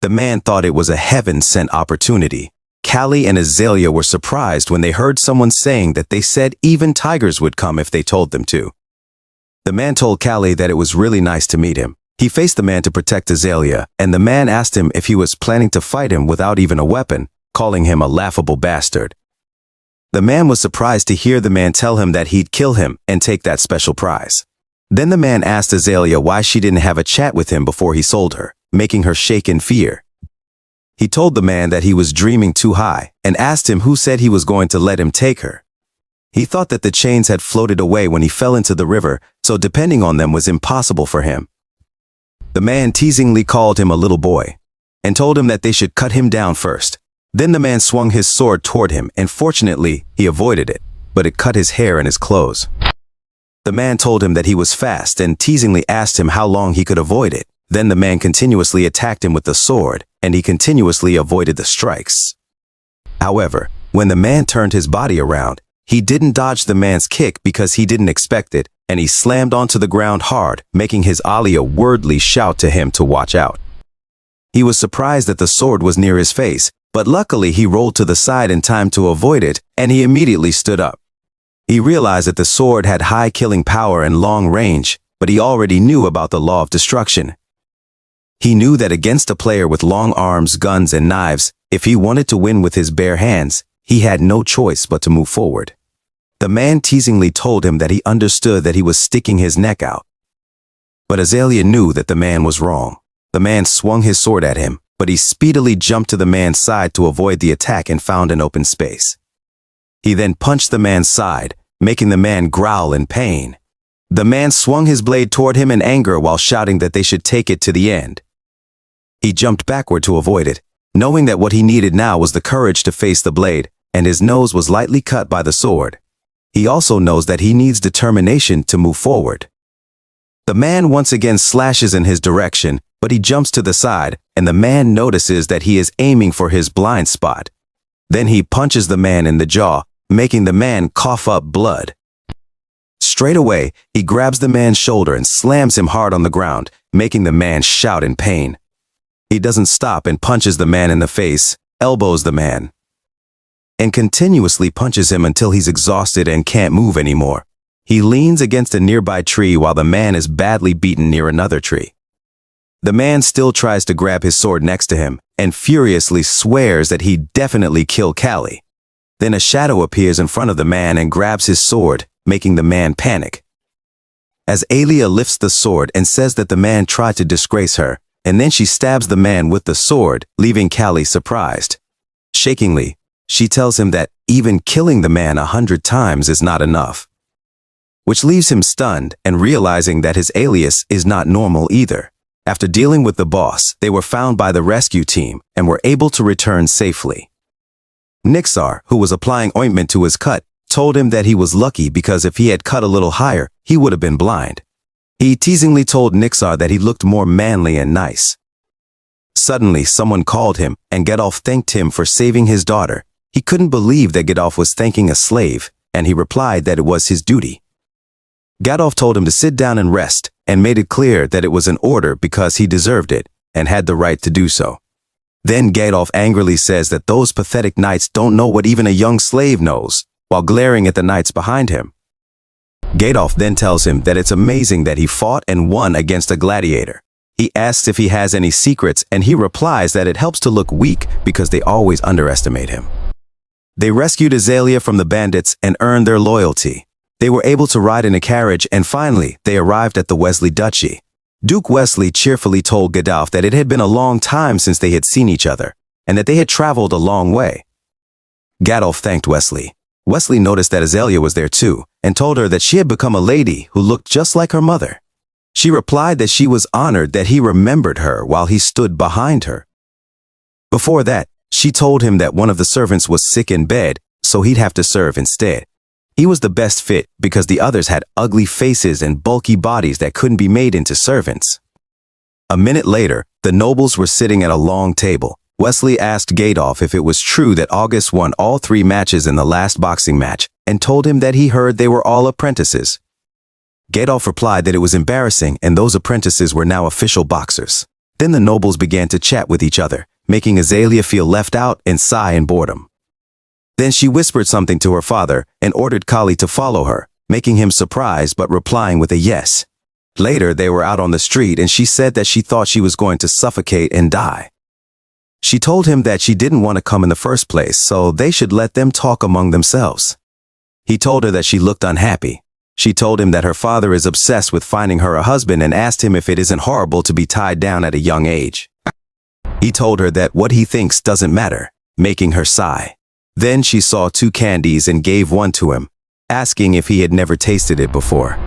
The man thought it was a heaven-sent opportunity. Callie and Azalea were surprised when they heard someone saying that they said even tigers would come if they told them to. The man told Callie that it was really nice to meet him. He faced the man to protect Azalea, and the man asked him if he was planning to fight him without even a weapon, calling him a laughable bastard. The man was surprised to hear the man tell him that he'd kill him and take that special prize. Then the man asked Azalea why she didn't have a chat with him before he sold her, making her shake in fear. He told the man that he was dreaming too high and asked him who said he was going to let him take her. He thought that the chains had floated away when he fell into the river, so depending on them was impossible for him. The man teasingly called him a little boy and told him that they should cut him down first. Then the man swung his sword toward him, and fortunately, he avoided it, but it cut his hair and his clothes. The man told him that he was fast and teasingly asked him how long he could avoid it. Then the man continuously attacked him with the sword, and he continuously avoided the strikes. However, when the man turned his body around, he didn't dodge the man's kick because he didn't expect it, and he slammed onto the ground hard, making his Alia wordly shout to him to watch out. He was surprised that the sword was near his face, but luckily he rolled to the side in time to avoid it, and he immediately stood up. He realized that the sword had high killing power and long range, but he already knew about the law of destruction. He knew that against a player with long arms, guns, and knives, if he wanted to win with his bare hands, he had no choice but to move forward. The man teasingly told him that he understood that he was sticking his neck out. But Azalea knew that the man was wrong. The man swung his sword at him, but he speedily jumped to the man's side to avoid the attack and found an open space. He then punched the man's side, making the man growl in pain. The man swung his blade toward him in anger while shouting that they should take it to the end. He jumped backward to avoid it, knowing that what he needed now was the courage to face the blade, and his nose was lightly cut by the sword. He also knows that he needs determination to move forward. The man once again slashes in his direction, but he jumps to the side, and the man notices that he is aiming for his blind spot. Then he punches the man in the jaw, making the man cough up blood. Straight away, he grabs the man's shoulder and slams him hard on the ground, making the man shout in pain. He doesn't stop and punches the man in the face, elbows the man, and continuously punches him until he's exhausted and can't move anymore. He leans against a nearby tree while the man is badly beaten near another tree. The man still tries to grab his sword next to him and furiously swears that he'd definitely kill Callie. Then a shadow appears in front of the man and grabs his sword, making the man panic. As Alia lifts the sword and says that the man tried to disgrace her, and then she stabs the man with the sword, leaving Callie surprised. Shakingly, she tells him that even killing the man 100 times is not enough, which leaves him stunned and realizing that his alias is not normal either. After dealing with the boss, they were found by the rescue team and were able to return safely. Nixar, who was applying ointment to his cut, told him that he was lucky because if he had cut a little higher, he would have been blind. He teasingly told Nixar that he looked more manly and nice. Suddenly, someone called him, and Gedolf thanked him for saving his daughter. He couldn't believe that Gedolf was thanking a slave, and he replied that it was his duty. Gedolf told him to sit down and rest, and made it clear that it was an order because he deserved it, and had the right to do so. Then Gedolf angrily says that those pathetic knights don't know what even a young slave knows, while glaring at the knights behind him. Gedolf then tells him that it's amazing that he fought and won against a gladiator. He asks if he has any secrets, and he replies that it helps to look weak because they always underestimate him. They rescued Azalea from the bandits and earned their loyalty. They were able to ride in a carriage, and finally, they arrived at the Wesley Duchy. Duke Wesley cheerfully told Gedolf that it had been a long time since they had seen each other, and that they had traveled a long way. Gedolf thanked Wesley. Wesley noticed that Azalea was there too, and told her that she had become a lady who looked just like her mother. She replied that she was honored that he remembered her while he stood behind her. Before that, she told him that one of the servants was sick in bed, so he'd have to serve instead. He was the best fit because the others had ugly faces and bulky bodies that couldn't be made into servants. A minute later, the nobles were sitting at a long table. Wesley asked Gedolf if it was true that August won all 3 matches in the last boxing match, and told him that he heard they were all apprentices. Gedolf replied that it was embarrassing and those apprentices were now official boxers. Then the nobles began to chat with each other, making Azalea feel left out and sigh in boredom. Then she whispered something to her father and ordered Kali to follow her, making him surprised but replying with a yes. Later, they were out on the street and she said that she thought she was going to suffocate and die. She told him that she didn't want to come in the first place, so they should let them talk among themselves. He told her that she looked unhappy. She told him that her father is obsessed with finding her a husband and asked him if it isn't horrible to be tied down at a young age. He told her that what he thinks doesn't matter, making her sigh. Then she saw 2 candies and gave one to him, asking if he had never tasted it before,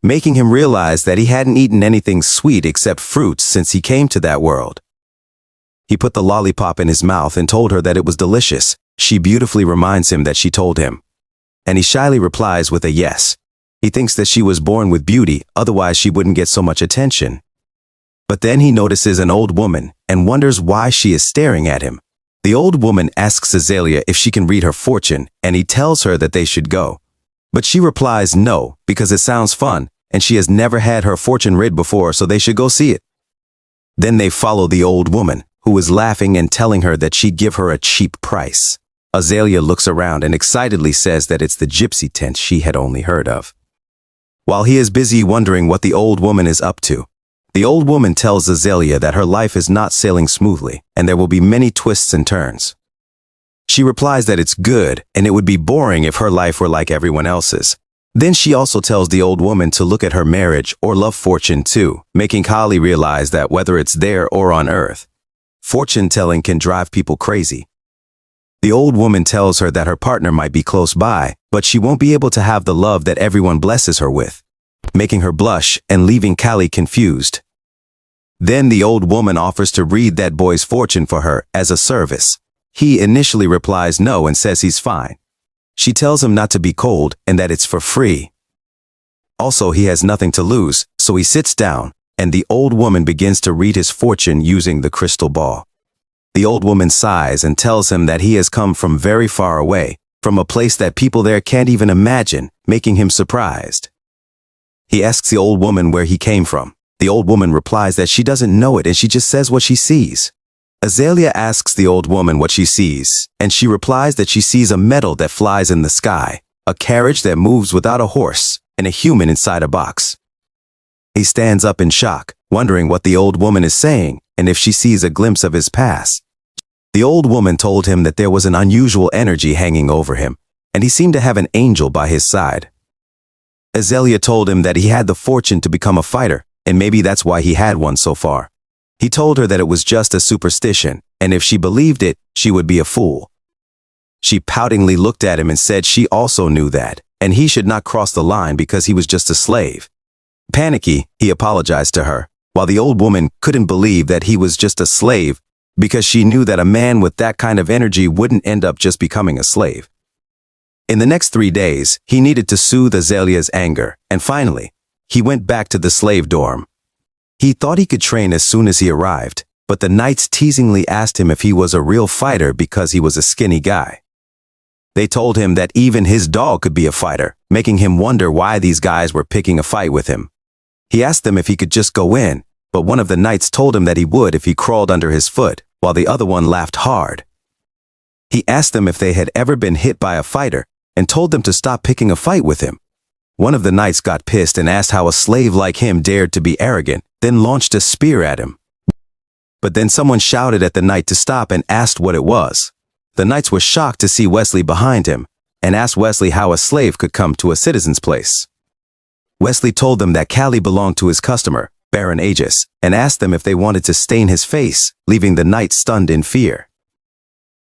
making him realize that he hadn't eaten anything sweet except fruits since he came to that world. He put the lollipop in his mouth and told her that it was delicious. She beautifully reminds him that she told him, and he shyly replies with a yes. He thinks that she was born with beauty, otherwise she wouldn't get so much attention. But then he notices an old woman and wonders why she is staring at him. The old woman asks Azalea if she can read her fortune, and he tells her that they should go. But she replies no, because it sounds fun, and she has never had her fortune read before, so they should go see it. Then they follow the old woman, who is laughing and telling her that she'd give her a cheap price. Azalea looks around and excitedly says that it's the gypsy tent she had only heard of. While he is busy wondering what the old woman is up to, The old woman tells Azalea that her life is not sailing smoothly, and there will be many twists and turns. She replies that it's good, and it would be boring if her life were like everyone else's. Then she also tells the old woman to look at her marriage or love fortune too, making Kali realize that whether it's there or on Earth, fortune-telling can drive people crazy. The old woman tells her that her partner might be close by, but she won't be able to have the love that everyone blesses her with, making her blush and leaving Kali confused. Then the old woman offers to read that boy's fortune for her as a service. He initially replies no and says he's fine. She tells him not to be cold and that it's for free. Also, he has nothing to lose, so he sits down, and the old woman begins to read his fortune using the crystal ball. The old woman sighs and tells him that he has come from very far away, from a place that people there can't even imagine, making him surprised. He asks the old woman where he came from. The old woman replies that she doesn't know it and she just says what she sees. Azalea asks the old woman what she sees, and she replies that she sees a metal that flies in the sky, a carriage that moves without a horse, and a human inside a box. He stands up in shock, wondering what the old woman is saying and if she sees a glimpse of his past. The old woman told him that there was an unusual energy hanging over him, and he seemed to have an angel by his side. Azalea told him that he had the fortune to become a fighter, and maybe that's why he had one so far. He told her that it was just a superstition, and if she believed it, she would be a fool. She poutingly looked at him and said she also knew that, and he should not cross the line because he was just a slave. Panicky, he apologized to her, while the old woman couldn't believe that he was just a slave because she knew that a man with that kind of energy wouldn't end up just becoming a slave. In the next 3 days, he needed to soothe Azalea's anger, and finally, he went back to the slave dorm. He thought he could train as soon as he arrived, but the knights teasingly asked him if he was a real fighter because he was a skinny guy. They told him that even his dog could be a fighter, making him wonder why these guys were picking a fight with him. He asked them if he could just go in, but one of the knights told him that he would if he crawled under his foot, while the other one laughed hard. He asked them if they had ever been hit by a fighter and told them to stop picking a fight with him. One of the knights got pissed and asked how a slave like him dared to be arrogant, then launched a spear at him. But then someone shouted at the knight to stop and asked what it was. The knights were shocked to see Wesley behind him and asked Wesley how a slave could come to a citizen's place. Wesley told them that Kali belonged to his customer, Baron Aegis, and asked them if they wanted to stain his face, leaving the knight stunned in fear.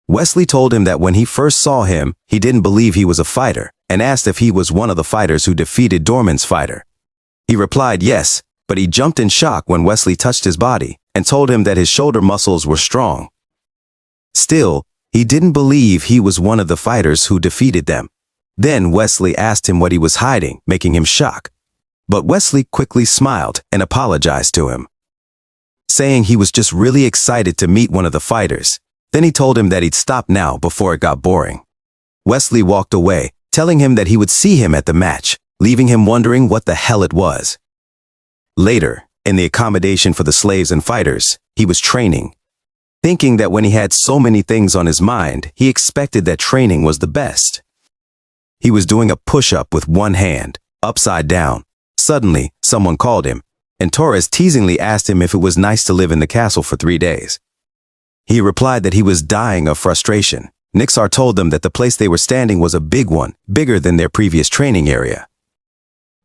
Wesley told him that when he first saw him, he didn't believe he was a fighter, and asked if he was one of the fighters who defeated Dorman's fighter. He replied yes, but he jumped in shock when Wesley touched his body and told him that his shoulder muscles were strong. Still, he didn't believe he was one of the fighters who defeated them. Then Wesley asked him what he was hiding, making him shock. But Wesley quickly smiled and apologized to him, saying he was just really excited to meet one of the fighters. Then he told him that he'd stop now before it got boring. Wesley walked away, telling him that he would see him at the match, leaving him wondering what the hell it was. Later, in the accommodation for the slaves and fighters, he was training. Thinking that when he had so many things on his mind, he expected that training was the best. He was doing a push-up with one hand, upside down. Suddenly, someone called him, and Torres teasingly asked him if it was nice to live in the castle for 3 days. He replied that he was dying of frustration. Nixar told them that the place they were standing was a big one, bigger than their previous training area.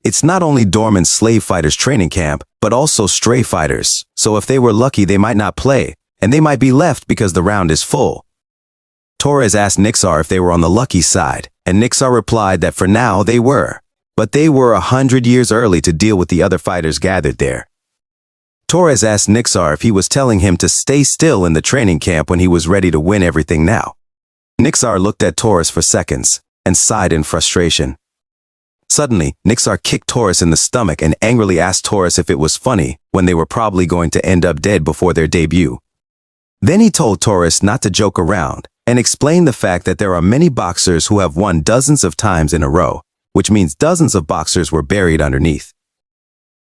It's not only dormant slave fighters training camp, but also stray fighters, so if they were lucky they might not play, and they might be left because the round is full. Torres asked Nixar if they were on the lucky side, and Nixar replied that for now they were, but they were 100 years early to deal with the other fighters gathered there. Torres asked Nixar if he was telling him to stay still in the training camp when he was ready to win everything now. Nixar looked at Torres for seconds and sighed in frustration. Suddenly, Nixar kicked Torres in the stomach and angrily asked Torres if it was funny when they were probably going to end up dead before their debut. Then he told Torres not to joke around and explained the fact that there are many boxers who have won dozens of times in a row, which means dozens of boxers were buried underneath.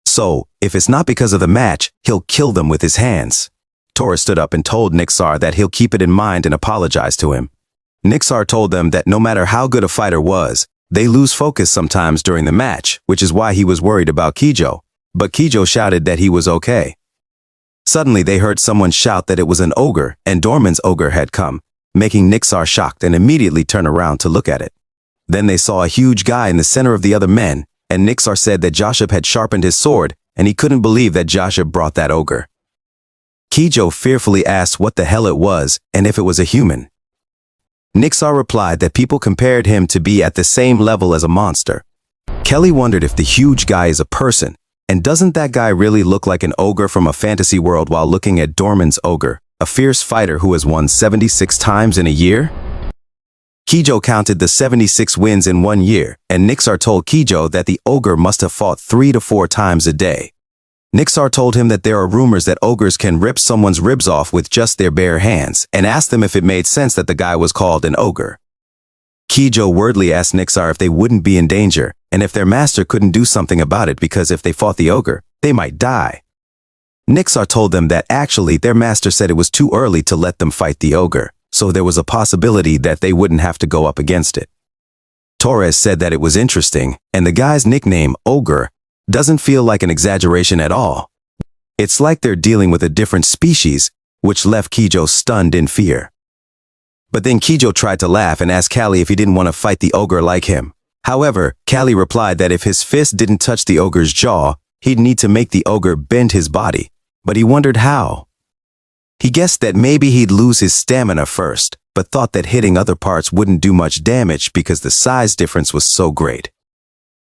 So, if it's not because of the match, he'll kill them with his hands. Torres stood up and told Nixar that he'll keep it in mind and apologize to him. Nixar told them that no matter how good a fighter was, they lose focus sometimes during the match, which is why he was worried about Kijo. but Kijo shouted that he was okay. Suddenly they heard someone shout that it was an ogre and Dorman's ogre had come, making Nixar shocked and immediately turn around to look at it. Then they saw a huge guy in the center of the other men, and Nixar said that Joshua had sharpened his sword, and he couldn't believe that Joshua brought that ogre. Kijo fearfully asked what the hell it was and if it was a human. Nixar replied that people compared him to be at the same level as a monster. Kelly wondered if the huge guy is a person, and doesn't that guy really look like an ogre from a fantasy world while looking at Dorman's ogre, a fierce fighter who has won 76 times in a year? Kijo counted the 76 wins in 1 year, and Nixar told Kijo that the ogre must have fought 3 to 4 times a day. Nixar told him that there are rumors that ogres can rip someone's ribs off with just their bare hands, and asked them if it made sense that the guy was called an ogre. Kijo wordly asked Nixar if they wouldn't be in danger, and if their master couldn't do something about it because if they fought the ogre, they might die. Nixar told them that actually their master said it was too early to let them fight the ogre, so there was a possibility that they wouldn't have to go up against it. Torres said that it was interesting, and the guy's nickname, Ogre, doesn't feel like an exaggeration at all. It's like they're dealing with a different species, which left Kijo stunned in fear. But then Kijo tried to laugh and asked Callie if he didn't want to fight the ogre like him. However, Callie replied that if his fist didn't touch the ogre's jaw, he'd need to make the ogre bend his body, but he wondered how. He guessed that maybe he'd lose his stamina first, but thought that hitting other parts wouldn't do much damage because the size difference was so great.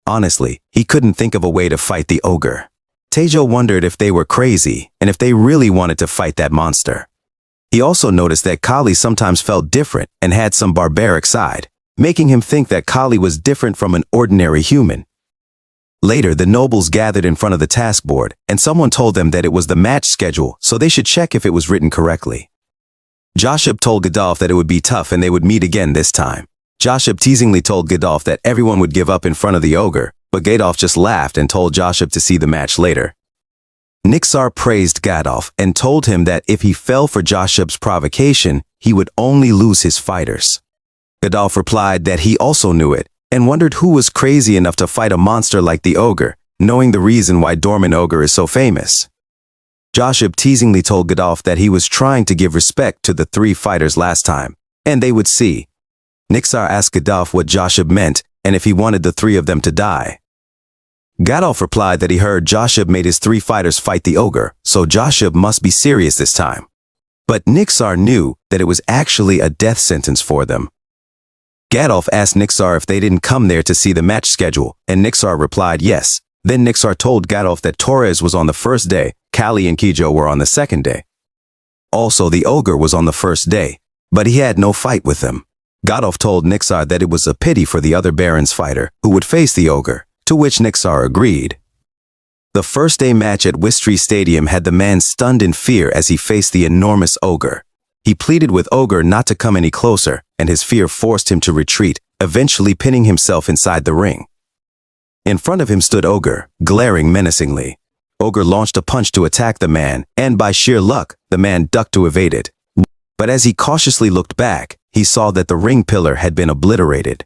Honestly, he couldn't think of a way to fight the ogre. Tejo wondered if they were crazy and if they really wanted to fight that monster. He also noticed that Kali sometimes felt different and had some barbaric side, making him think that Kali was different from an ordinary human. Later, the nobles gathered in front of the task board, and someone told them that it was the match schedule, so they should check if it was written correctly. Joshua told Godolph that it would be tough and they would meet again this time. Joshua teasingly told Godolph that everyone would give up in front of the ogre, but Godolph just laughed and told Joshua to see the match later. Nixar praised Godolph and told him that if he fell for Joshua's provocation, he would only lose his fighters. Godolph replied that he also knew it, and wondered who was crazy enough to fight a monster like the ogre, knowing the reason why Dorman Ogre is so famous. Joshua teasingly told Godolph that he was trying to give respect to the 3 fighters last time, and they would see. Nixar asked Godolph what Joshua meant and if he wanted the 3 of them to die. Godolph replied that he heard Joshua made his 3 fighters fight the ogre, so Joshua must be serious this time. But Nixar knew that it was actually a death sentence for them. Godolph asked Nixar if they didn't come there to see the match schedule, and Nixar replied yes. Then Nixar told Godolph that Torres was on the first day, Callie and Kijo were on the second day. Also, the ogre was on the first day, but he had no fight with them. Godolph told Nixar that it was a pity for the other Baron's fighter who would face the ogre, to which Nixar agreed. The first day match at Wistry Stadium had the man stunned in fear as he faced the enormous ogre. He pleaded with Ogre not to come any closer, and his fear forced him to retreat, eventually pinning himself inside the ring. In front of him stood Ogre, glaring menacingly. Ogre launched a punch to attack the man, and by sheer luck, the man ducked to evade it. But as he cautiously looked back, he saw that the ring pillar had been obliterated.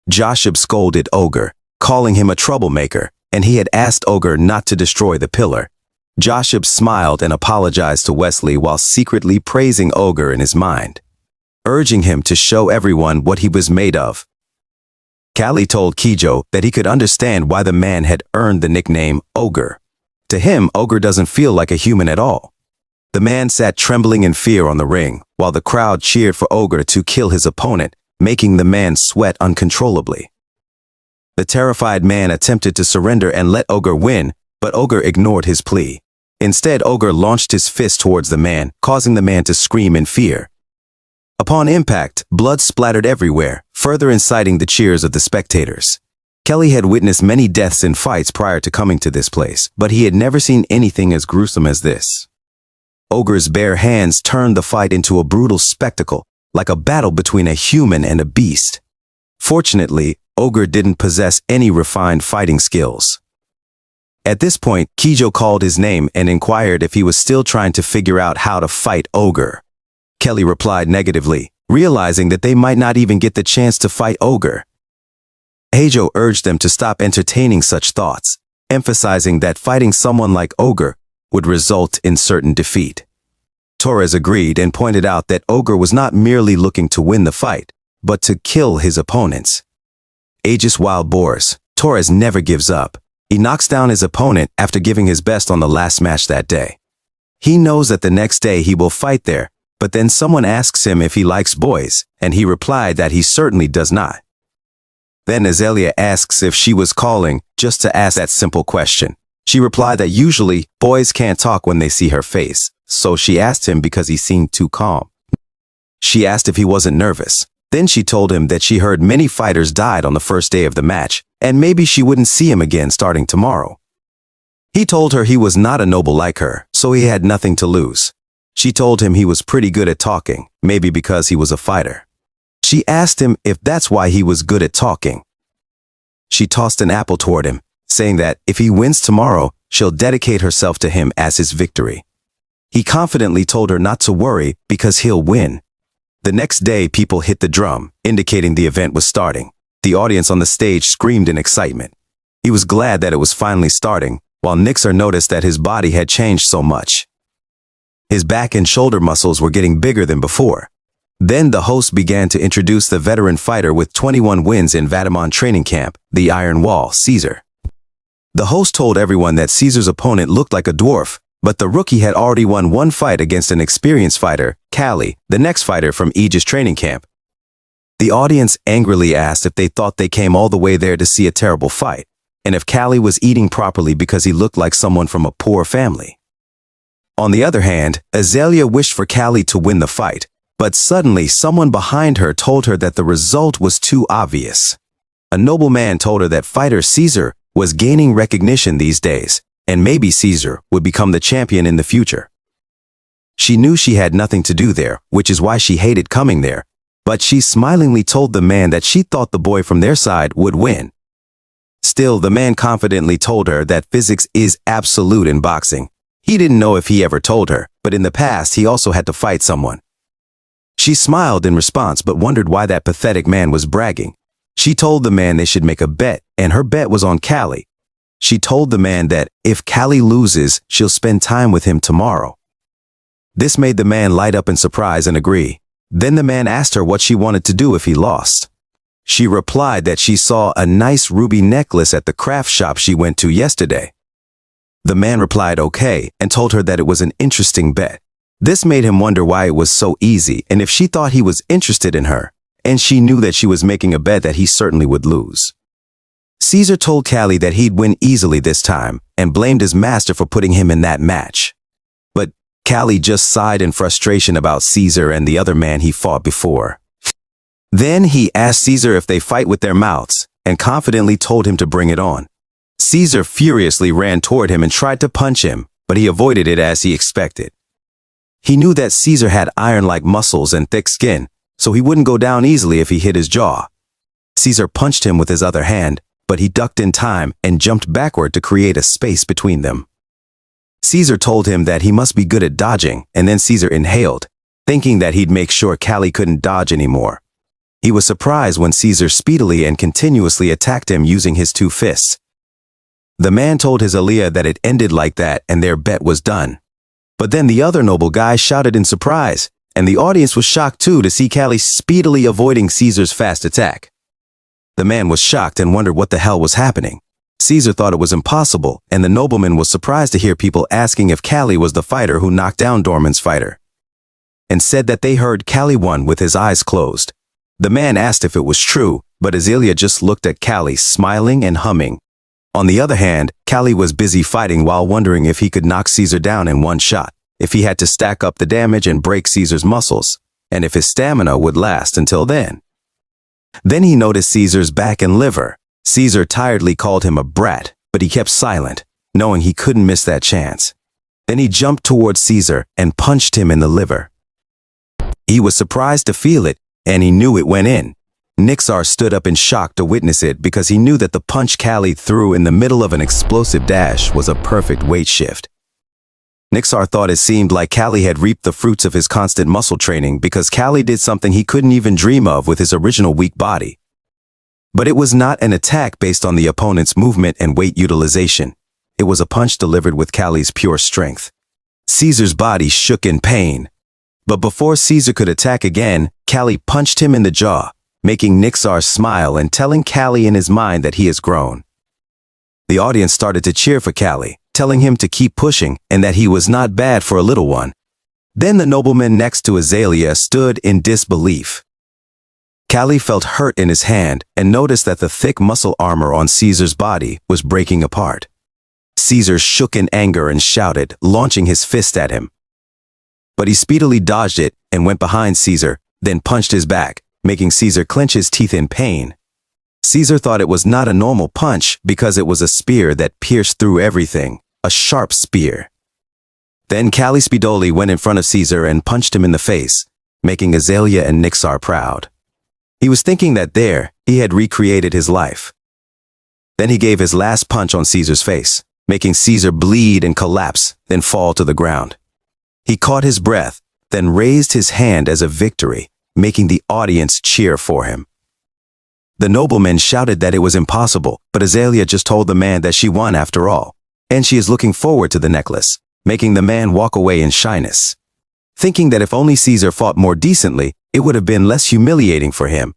Joshua scolded Ogre, calling him a troublemaker, and he had asked Ogre not to destroy the pillar. Joshua smiled and apologized to Wesley while secretly praising Ogre in his mind, urging him to show everyone what he was made of. Callie told Kijo that he could understand why the man had earned the nickname Ogre. To him, Ogre doesn't feel like a human at all. The man sat trembling in fear on the ring, while the crowd cheered for Ogre to kill his opponent, making the man sweat uncontrollably. The terrified man attempted to surrender and let Ogre win, but Ogre ignored his plea. Instead, Ogre launched his fist towards the man, causing the man to scream in fear. Upon impact, blood splattered everywhere, further inciting the cheers of the spectators. Kelly had witnessed many deaths in fights prior to coming to this place, but he had never seen anything as gruesome as this. Ogre's bare hands turned the fight into a brutal spectacle, like a battle between a human and a beast. Fortunately, Ogre didn't possess any refined fighting skills. At this point, Kijo called his name and inquired if he was still trying to figure out how to fight Ogre. Kelly replied negatively, realizing that they might not even get the chance to fight Ogre. Heijo urged them to stop entertaining such thoughts, emphasizing that fighting someone like Ogre would result in certain defeat. Torres agreed and pointed out that Ogre was not merely looking to win the fight, but to kill his opponents. Aegis Wild Boars, Torres never gives up. He knocks down his opponent after giving his best on the last match that day. He knows that the next day he will fight there, but then someone asks him if he likes boys, and he replied that he certainly does not. Then Azalea asks if she was calling just to ask that simple question. She replied that usually boys can't talk when they see her face, so she asked him because he seemed too calm. She asked if he wasn't nervous. Then she told him that she heard many fighters died on the first day of the match, and maybe she wouldn't see him again starting tomorrow. He told her he was not a noble like her, so he had nothing to lose. She told him he was pretty good at talking, maybe because he was a fighter. She asked him if that's why he was good at talking. She tossed an apple toward him, saying that if he wins tomorrow, she'll dedicate herself to him as his victory. He confidently told her not to worry because he'll win. The next day, people hit the drum, indicating the event was starting. The audience on the stage screamed in excitement. He was glad that it was finally starting, while Nixar noticed that his body had changed so much. His back and shoulder muscles were getting bigger than before. Then the host began to introduce the veteran fighter with 21 wins in Vatamon training camp, the Iron Wall, Caesar. The host told everyone that Caesar's opponent looked like a dwarf, but the rookie had already won one fight against an experienced fighter, Callie, the next fighter from Aegis training camp. The audience angrily asked if they thought they came all the way there to see a terrible fight, and if Callie was eating properly because he looked like someone from a poor family. On the other hand, Azalea wished for Callie to win the fight, but suddenly someone behind her told her that the result was too obvious. A nobleman told her that fighter Caesar was gaining recognition these days, and maybe Caesar would become the champion in the future. She knew she had nothing to do there, which is why she hated coming there, but she smilingly told the man that she thought the boy from their side would win. Still, the man confidently told her that physics is absolute in boxing. He didn't know if he ever told her, but in the past he also had to fight someone. She smiled in response but wondered why that pathetic man was bragging. She told the man they should make a bet, and her bet was on Callie. She told the man that if Callie loses, she'll spend time with him tomorrow. This made the man light up in surprise and agree. Then the man asked her what she wanted to do if he lost. She replied that she saw a nice ruby necklace at the craft shop she went to yesterday. The man replied okay and told her that it was an interesting bet. This made him wonder why it was so easy and if she thought he was interested in her, and she knew that she was making a bet that he certainly would lose. Caesar told Callie that he'd win easily this time and blamed his master for putting him in that match. But Callie just sighed in frustration about Caesar and the other man he fought before. Then he asked Caesar if they fight with their mouths and confidently told him to bring it on. Caesar furiously ran toward him and tried to punch him, but he avoided it as he expected. He knew that Caesar had iron-like muscles and thick skin, so he wouldn't go down easily if he hit his jaw. Caesar punched him with his other hand, but he ducked in time and jumped backward to create a space between them. Caesar told him that he must be good at dodging, and then Caesar inhaled, thinking that he'd make sure Callie couldn't dodge anymore. He was surprised when Caesar speedily and continuously attacked him using his two fists. The man told his Aaliyah that it ended like that and their bet was done. But then the other noble guy shouted in surprise, and the audience was shocked too to see Callie speedily avoiding Caesar's fast attack. The man was shocked and wondered what the hell was happening. Caesar thought it was impossible, and the nobleman was surprised to hear people asking if Callie was the fighter who knocked down Dorman's fighter, and said that they heard Callie won with his eyes closed. The man asked if it was true, but Azalea just looked at Callie, smiling and humming. On the other hand, Callie was busy fighting while wondering if he could knock Caesar down in one shot, if he had to stack up the damage and break Caesar's muscles, and if his stamina would last until then. Then he noticed Caesar's back and liver. Caesar tiredly called him a brat, but he kept silent, knowing he couldn't miss that chance. Then he jumped towards Caesar and punched him in the liver. He was surprised to feel it, and he knew it went in. Nixar stood up in shock to witness it because he knew that the punch Callie threw in the middle of an explosive dash was a perfect weight shift. Nixar thought it seemed like Callie had reaped the fruits of his constant muscle training because Callie did something he couldn't even dream of with his original weak body. But it was not an attack based on the opponent's movement and weight utilization. it was a punch delivered with Callie's pure strength. Caesar's body shook in pain. But before Caesar could attack again, Callie punched him in the jaw, making Nixar smile and telling Callie in his mind that he has grown. The audience started to cheer for Callie, telling him to keep pushing and that he was not bad for a little one. Then the nobleman next to Azalea stood in disbelief. Callie felt hurt in his hand and noticed that the thick muscle armor on Caesar's body was breaking apart. Caesar shook in anger and shouted, launching his fist at him. But he speedily dodged it and went behind Caesar, then punched his back, making Caesar clench his teeth in pain. Caesar thought it was not a normal punch because it was a spear that pierced through everything, a sharp spear. Then Callie Spidoli went in front of Caesar and punched him in the face, making Azalea and Nixar proud. He was thinking that there, he had recreated his life. Then he gave his last punch on Caesar's face, making Caesar bleed and collapse, then fall to the ground. He caught his breath, then raised his hand as a victory, making the audience cheer for him. The nobleman shouted that it was impossible, but Azalea just told the man that she won after all, and she is looking forward to the necklace, making the man walk away in shyness. Thinking that if only Caesar fought more decently, it would have been less humiliating for him.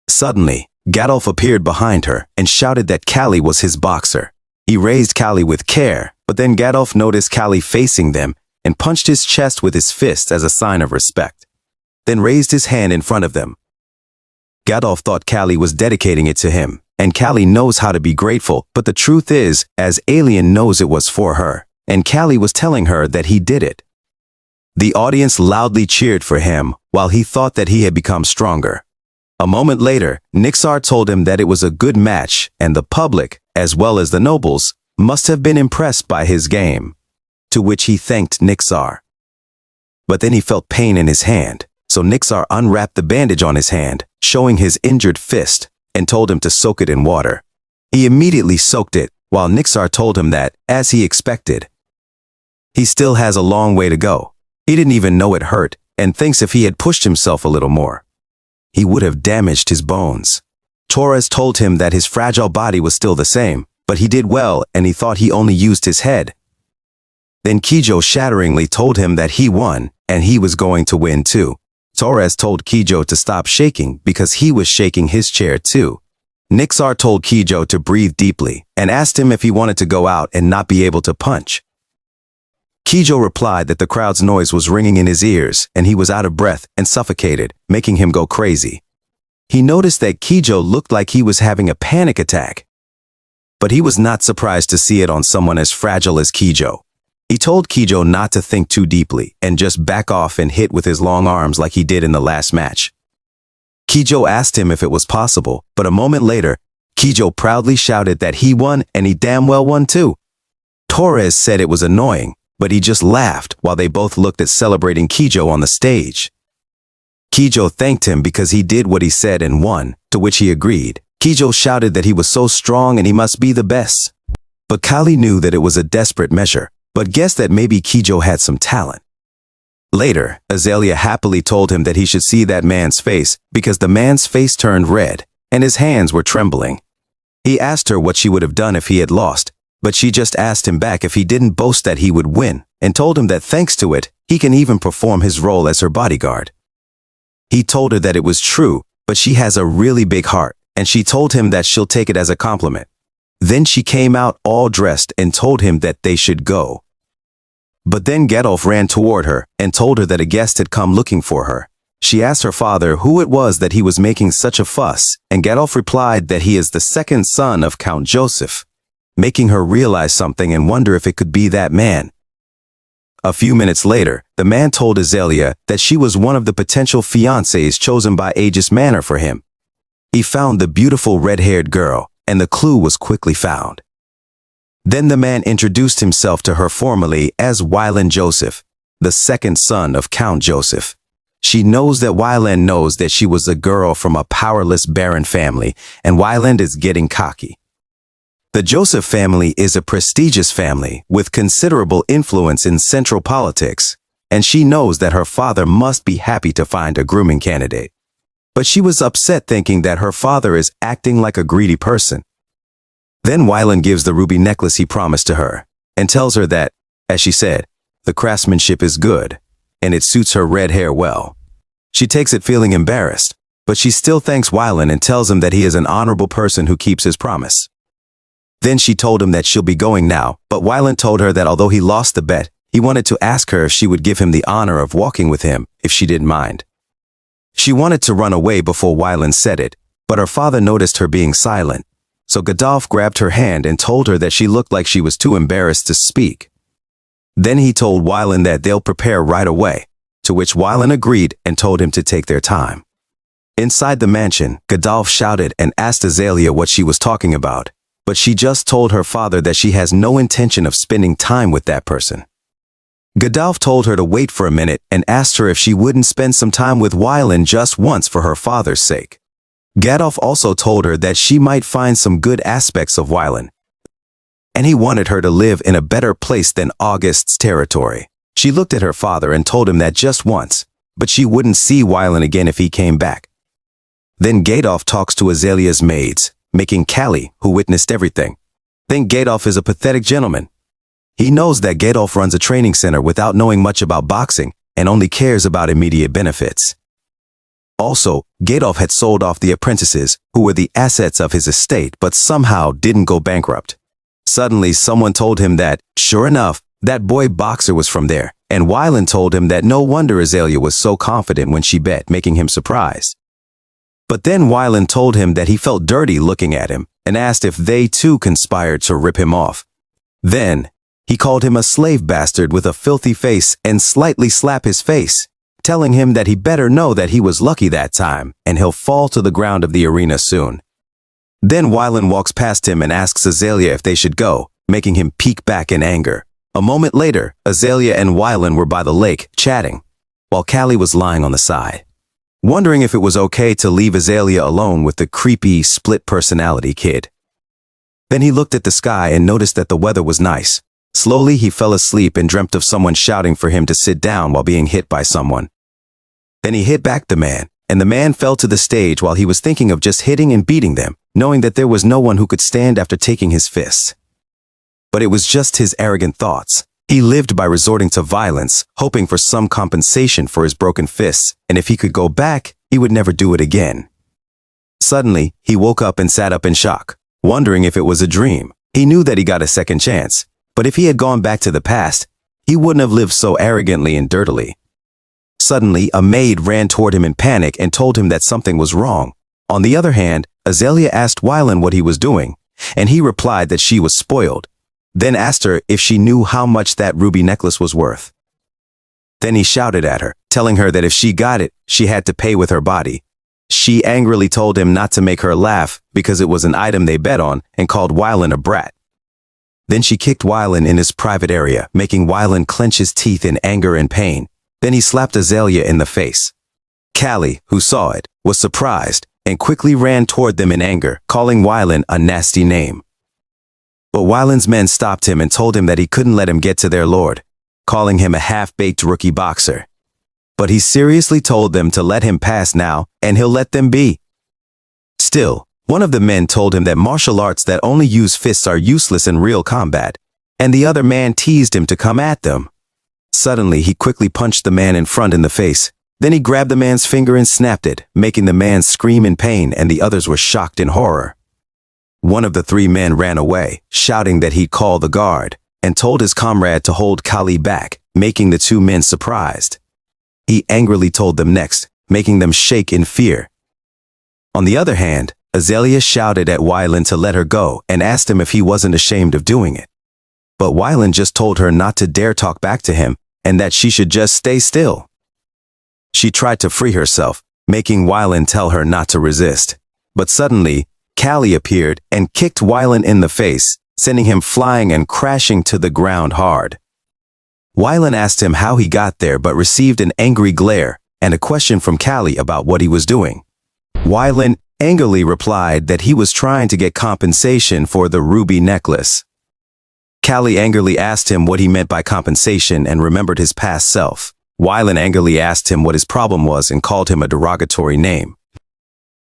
Suddenly, Gadolf appeared behind her and shouted that Callie was his boxer. He raised Callie with care, but then Gadolf noticed Callie facing them and punched his chest with his fist as a sign of respect, then raised his hand in front of them. Gadolf thought Callie was dedicating it to him, and Callie knows how to be grateful, but the truth is, as Alien knows it was for her, and Callie was telling her that he did it. The audience loudly cheered for him, while he thought that he had become stronger. A moment later, Nixar told him that it was a good match, and the public, as well as the nobles, must have been impressed by his game, to which he thanked Nixar. But then he felt pain in his hand, so Nixar unwrapped the bandage on his hand, showing his injured fist, and told him to soak it in water. He immediately soaked it, while Nixar told him that, as he expected, he still has a long way to go. He didn't even know it hurt, and thinks if he had pushed himself a little more, he would have damaged his bones. Torres told him that his fragile body was still the same, but he did well and he thought he only used his head. Then Kijo shatteringly told him that he won, and he was going to win too. Torres told Kijo to stop shaking because he was shaking his chair too. Nixar told Kijo to breathe deeply and asked him if he wanted to go out and not be able to punch. Kijo replied that the crowd's noise was ringing in his ears and he was out of breath and suffocated, making him go crazy. He noticed that Kijo looked like he was having a panic attack. But he was not surprised to see it on someone as fragile as Kijo. He told Kijo not to think too deeply and just back off and hit with his long arms like he did in the last match. Kijo asked him if it was possible, but a moment later, Kijo proudly shouted that he won and he damn well won too. Torres said it was annoying, but he just laughed while they both looked at celebrating Kijo on the stage. Kijo thanked him because he did what he said and won, to which he agreed. Kijo shouted that he was so strong and he must be the best. But Kali knew that it was a desperate measure, but guessed that maybe Kijo had some talent. Later, Azalea happily told him that he should see that man's face because the man's face turned red and his hands were trembling. He asked her what she would have done if he had lost, but she just asked him back if he didn't boast that he would win and told him that thanks to it, he can even perform his role as her bodyguard. He told her that it was true, but she has a really big heart, and she told him that she'll take it as a compliment. Then she came out all dressed and told him that they should go. But then Gadolf ran toward her and told her that a guest had come looking for her. She asked her father who it was that he was making such a fuss, and Gadolf replied that he is the second son of Count Joseph, making her realize something and wonder if it could be that man. A few minutes later, the man told Azalea that she was one of the potential fiancés chosen by Aegis Manor for him. He found the beautiful red-haired girl, and the clue was quickly found. Then the man introduced himself to her formally as Wyland Joseph, the second son of Count Joseph. She knows that Wyland knows that she was a girl from a powerless barren family, and Wyland is getting cocky. The Joseph family is a prestigious family with considerable influence in central politics, and she knows that her father must be happy to find a grooming candidate. But she was upset thinking that her father is acting like a greedy person. Then Wylan gives the ruby necklace he promised to her, and tells her that, as she said, the craftsmanship is good, and it suits her red hair well. She takes it feeling embarrassed, but she still thanks Wylan and tells him that he is an honorable person who keeps his promise. Then she told him that she'll be going now, but Wylan told her that although he lost the bet, he wanted to ask her if she would give him the honor of walking with him, if she didn't mind. She wanted to run away before Wylan said it, but her father noticed her being silent, so Godolph grabbed her hand and told her that she looked like she was too embarrassed to speak. Then he told Wylan that they'll prepare right away, to which Wylan agreed and told him to take their time. Inside the mansion, Godolph shouted and asked Azalea what she was talking about, but she just told her father that she has no intention of spending time with that person. Godolph told her to wait for a minute and asked her if she wouldn't spend some time with Wylan just once for her father's sake. Godolph also told her that she might find some good aspects of Wylan, and he wanted her to live in a better place than August's territory. She looked at her father and told him that just once, but she wouldn't see Wylan again if he came back. Then Gadolf talks to Azalea's maids, making Callie, who witnessed everything, think Gadolf is a pathetic gentleman. He knows that Gadolf runs a training center without knowing much about boxing and only cares about immediate benefits. Also, Gadolf had sold off the apprentices, who were the assets of his estate but somehow didn't go bankrupt. Suddenly, someone told him that, sure enough, that boy boxer was from there, and Wylan told him that no wonder Azalea was so confident when she bet, making him surprised. But then Wylan told him that he felt dirty looking at him and asked if they too conspired to rip him off. Then, he called him a slave bastard with a filthy face and slightly slapped his face, telling him that he better know that he was lucky that time and he'll fall to the ground of the arena soon. Then Wylan walks past him and asks Azalea if they should go, making him peek back in anger. A moment later, Azalea and Wylan were by the lake, chatting, while Callie was lying on the side, wondering if it was okay to leave Azalea alone with the creepy, split-personality kid. Then he looked at the sky and noticed that the weather was nice. Slowly, he fell asleep and dreamt of someone shouting for him to sit down while being hit by someone. Then he hit back the man, and the man fell to the stage while he was thinking of just hitting and beating them, knowing that there was no one who could stand after taking his fists. But it was just his arrogant thoughts. He lived by resorting to violence, hoping for some compensation for his broken fists, and if he could go back, he would never do it again. Suddenly, he woke up and sat up in shock, wondering if it was a dream. He knew that he got a second chance, but if he had gone back to the past, he wouldn't have lived so arrogantly and dirtily. Suddenly, a maid ran toward him in panic and told him that something was wrong. On the other hand, Azalea asked Wylan what he was doing, and he replied that she was spoiled, then asked her if she knew how much that ruby necklace was worth. Then he shouted at her, telling her that if she got it, she had to pay with her body. She angrily told him not to make her laugh because it was an item they bet on and called Wylan a brat. Then she kicked Wylan in his private area, making Wylan clench his teeth in anger and pain. Then he slapped Azalea in the face. Callie, who saw it, was surprised and quickly ran toward them in anger, calling Wylan a nasty name. But Wylan's men stopped him and told him that he couldn't let him get to their lord, calling him a half-baked rookie boxer. But he seriously told them to let him pass now, and he'll let them be. Still, one of the men told him that martial arts that only use fists are useless in real combat, and the other man teased him to come at them. Suddenly, he quickly punched the man in front in the face. Then he grabbed the man's finger and snapped it, making the man scream in pain, and the others were shocked in horror. One of the three men ran away, shouting that he'd call the guard, and told his comrade to hold Callie back, making the two men surprised. He angrily told them next, making them shake in fear. On the other hand, Azalea shouted at Wylan to let her go and asked him if he wasn't ashamed of doing it. But Wylan just told her not to dare talk back to him and that she should just stay still. She tried to free herself, making Wylan tell her not to resist. But suddenly, Callie appeared and kicked Wylan in the face, sending him flying and crashing to the ground hard. Wylan asked him how he got there but received an angry glare and a question from Callie about what he was doing. Wylan angrily replied that he was trying to get compensation for the ruby necklace. Callie angrily asked him what he meant by compensation and remembered his past self. Wylan angrily asked him what his problem was and called him a derogatory name.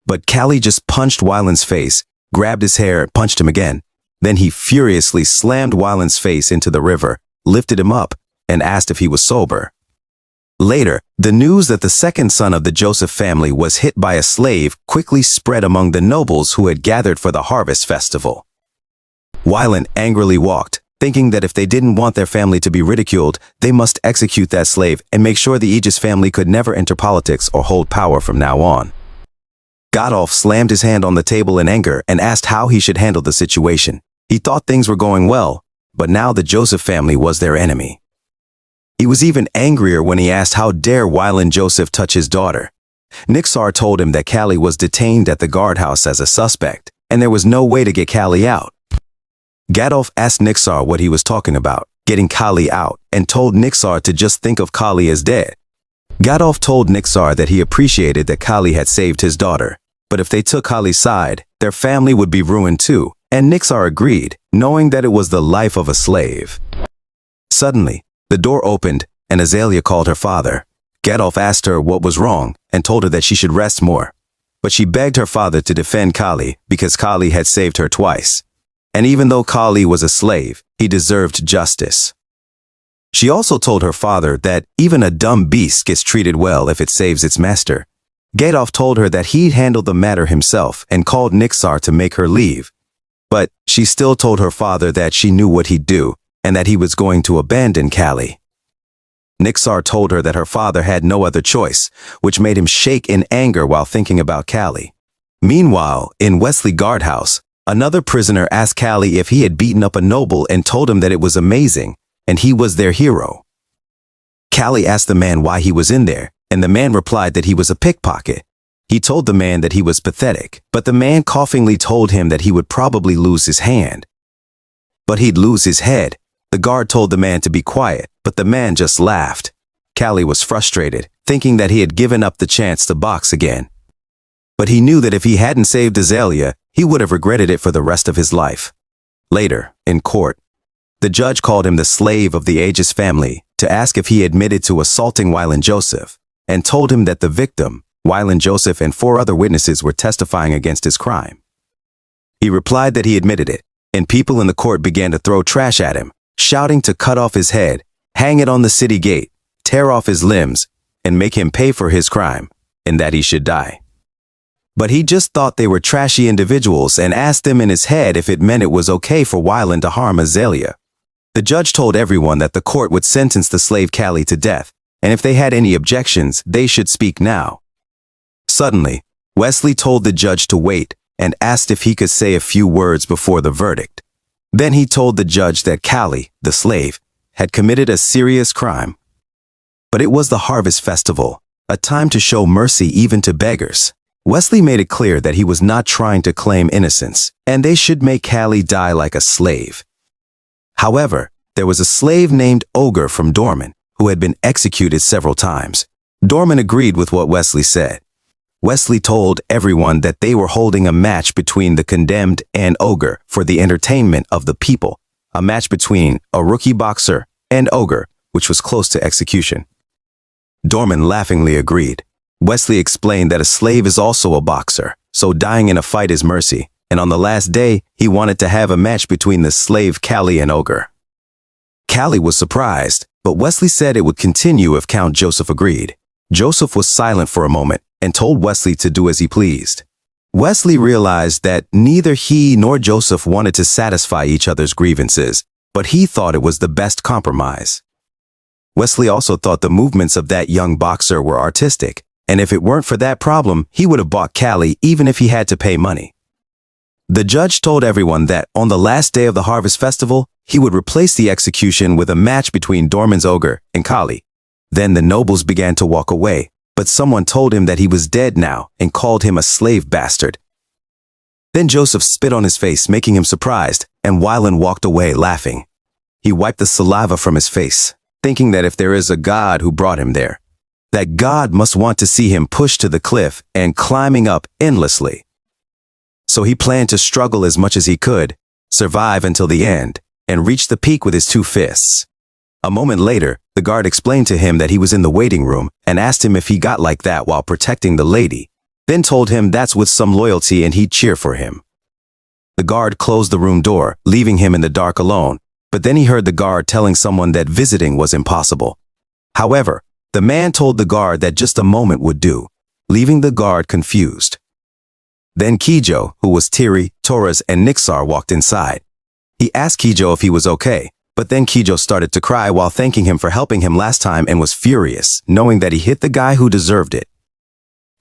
But Callie just punched Wylan's face, grabbed his hair, punched him again, Then he furiously slammed Wyland's face into the river, lifted him up, and asked if he was sober. Later, the news that the second son of the Joseph family was hit by a slave quickly spread among the nobles who had gathered for the harvest festival. Wyland angrily walked, thinking that if they didn't want their family to be ridiculed, they must execute that slave and make sure the Aegis family could never enter politics or hold power from now on. Godolph slammed his hand on the table in anger and asked how he should handle the situation. He thought things were going well, but now the Joseph family was their enemy. He was even angrier when he asked how dare Wyland Joseph touch his daughter. Nixar told him that Callie was detained at the guardhouse as a suspect, and there was no way to get Callie out. Godolph asked Nixar what he was talking about, getting Callie out, and told Nixar to just think of Callie as dead. Godolph told Nixar that he appreciated that Callie had saved his daughter, but if they took Callie's side, their family would be ruined too, and Nixar agreed, knowing that it was the life of a slave. Suddenly, the door opened, and Azalea called her father. Godolph asked her what was wrong and told her that she should rest more. But she begged her father to defend Callie because Callie had saved her twice. And even though Callie was a slave, he deserved justice. She also told her father that even a dumb beast gets treated well if it saves its master. Godolph told her that he'd handle the matter himself and called Nixar to make her leave. But she still told her father that she knew what he'd do, and that he was going to abandon Callie. Nixar told her that her father had no other choice, which made him shake in anger while thinking about Callie. Meanwhile, in Wesley Guardhouse, another prisoner asked Callie if he had beaten up a noble and told him that it was amazing, and he was their hero. Callie asked the man why he was in there, and the man replied that he was a pickpocket. He told the man that he was pathetic, but the man coughingly told him that he would probably lose his hand. But he'd lose his head. The guard told the man to be quiet, but the man just laughed. Callie was frustrated, thinking that he had given up the chance to box again. But he knew that if he hadn't saved Azalea, he would have regretted it for the rest of his life. Later, in court, the judge called him the slave of the Aegis family to ask if he admitted to assaulting Wyland Joseph, and told him that the victim, Wyland Joseph, and 4 other witnesses were testifying against his crime. He replied that he admitted it, and people in the court began to throw trash at him, shouting to cut off his head, hang it on the city gate, tear off his limbs, and make him pay for his crime, and that he should die. But he just thought they were trashy individuals and asked them in his head if it meant it was okay for Wyland to harm Azalea. The judge told everyone that the court would sentence the slave Callie to death, and if they had any objections, they should speak now. Suddenly, Wesley told the judge to wait and asked if he could say a few words before the verdict. Then he told the judge that Callie, the slave, had committed a serious crime. But it was the harvest festival, a time to show mercy even to beggars. Wesley made it clear that he was not trying to claim innocence, and they should make Callie die like a slave. However, there was a slave named Ogre from Dorman, who had been executed several times. Dorman agreed with what Wesley said. Wesley told everyone that they were holding a match between the condemned and Ogre for the entertainment of the people, a match between a rookie boxer and Ogre, which was close to execution. Dorman laughingly agreed. Wesley explained that a slave is also a boxer, so dying in a fight is mercy, and on the last day, he wanted to have a match between the slave Callie and Ogre. Callie was surprised, but Wesley said it would continue if Count Joseph agreed. Joseph was silent for a moment and told Wesley to do as he pleased. Wesley realized that neither he nor Joseph wanted to satisfy each other's grievances, but he thought it was the best compromise. Wesley also thought the movements of that young boxer were artistic, and if it weren't for that problem, he would have bought Callie even if he had to pay money. The judge told everyone that on the last day of the Harvest Festival, he would replace the execution with a match between Dorman's Ogre and Callie. Then the nobles began to walk away, but someone told him that he was dead now and called him a slave bastard. Then Joseph spit on his face, making him surprised, and Wyland walked away laughing. He wiped the saliva from his face, thinking that if there is a God who brought him there, that God must want to see him pushed to the cliff and climbing up endlessly. So he planned to struggle as much as he could, survive until the end, and reach the peak with his 2 fists. A moment later, the guard explained to him that he was in the waiting room and asked him if he got like that while protecting the lady, then told him that's with some loyalty and he'd cheer for him. The guard closed the room door, leaving him in the dark alone, but then he heard the guard telling someone that visiting was impossible. However, the man told the guard that just a moment would do, leaving the guard confused. Then Kijo, who was Tiri, Torres, and Nixar, walked inside. He asked Kijo if he was okay, but then Kijo started to cry while thanking him for helping him last time and was furious, knowing that he hit the guy who deserved it.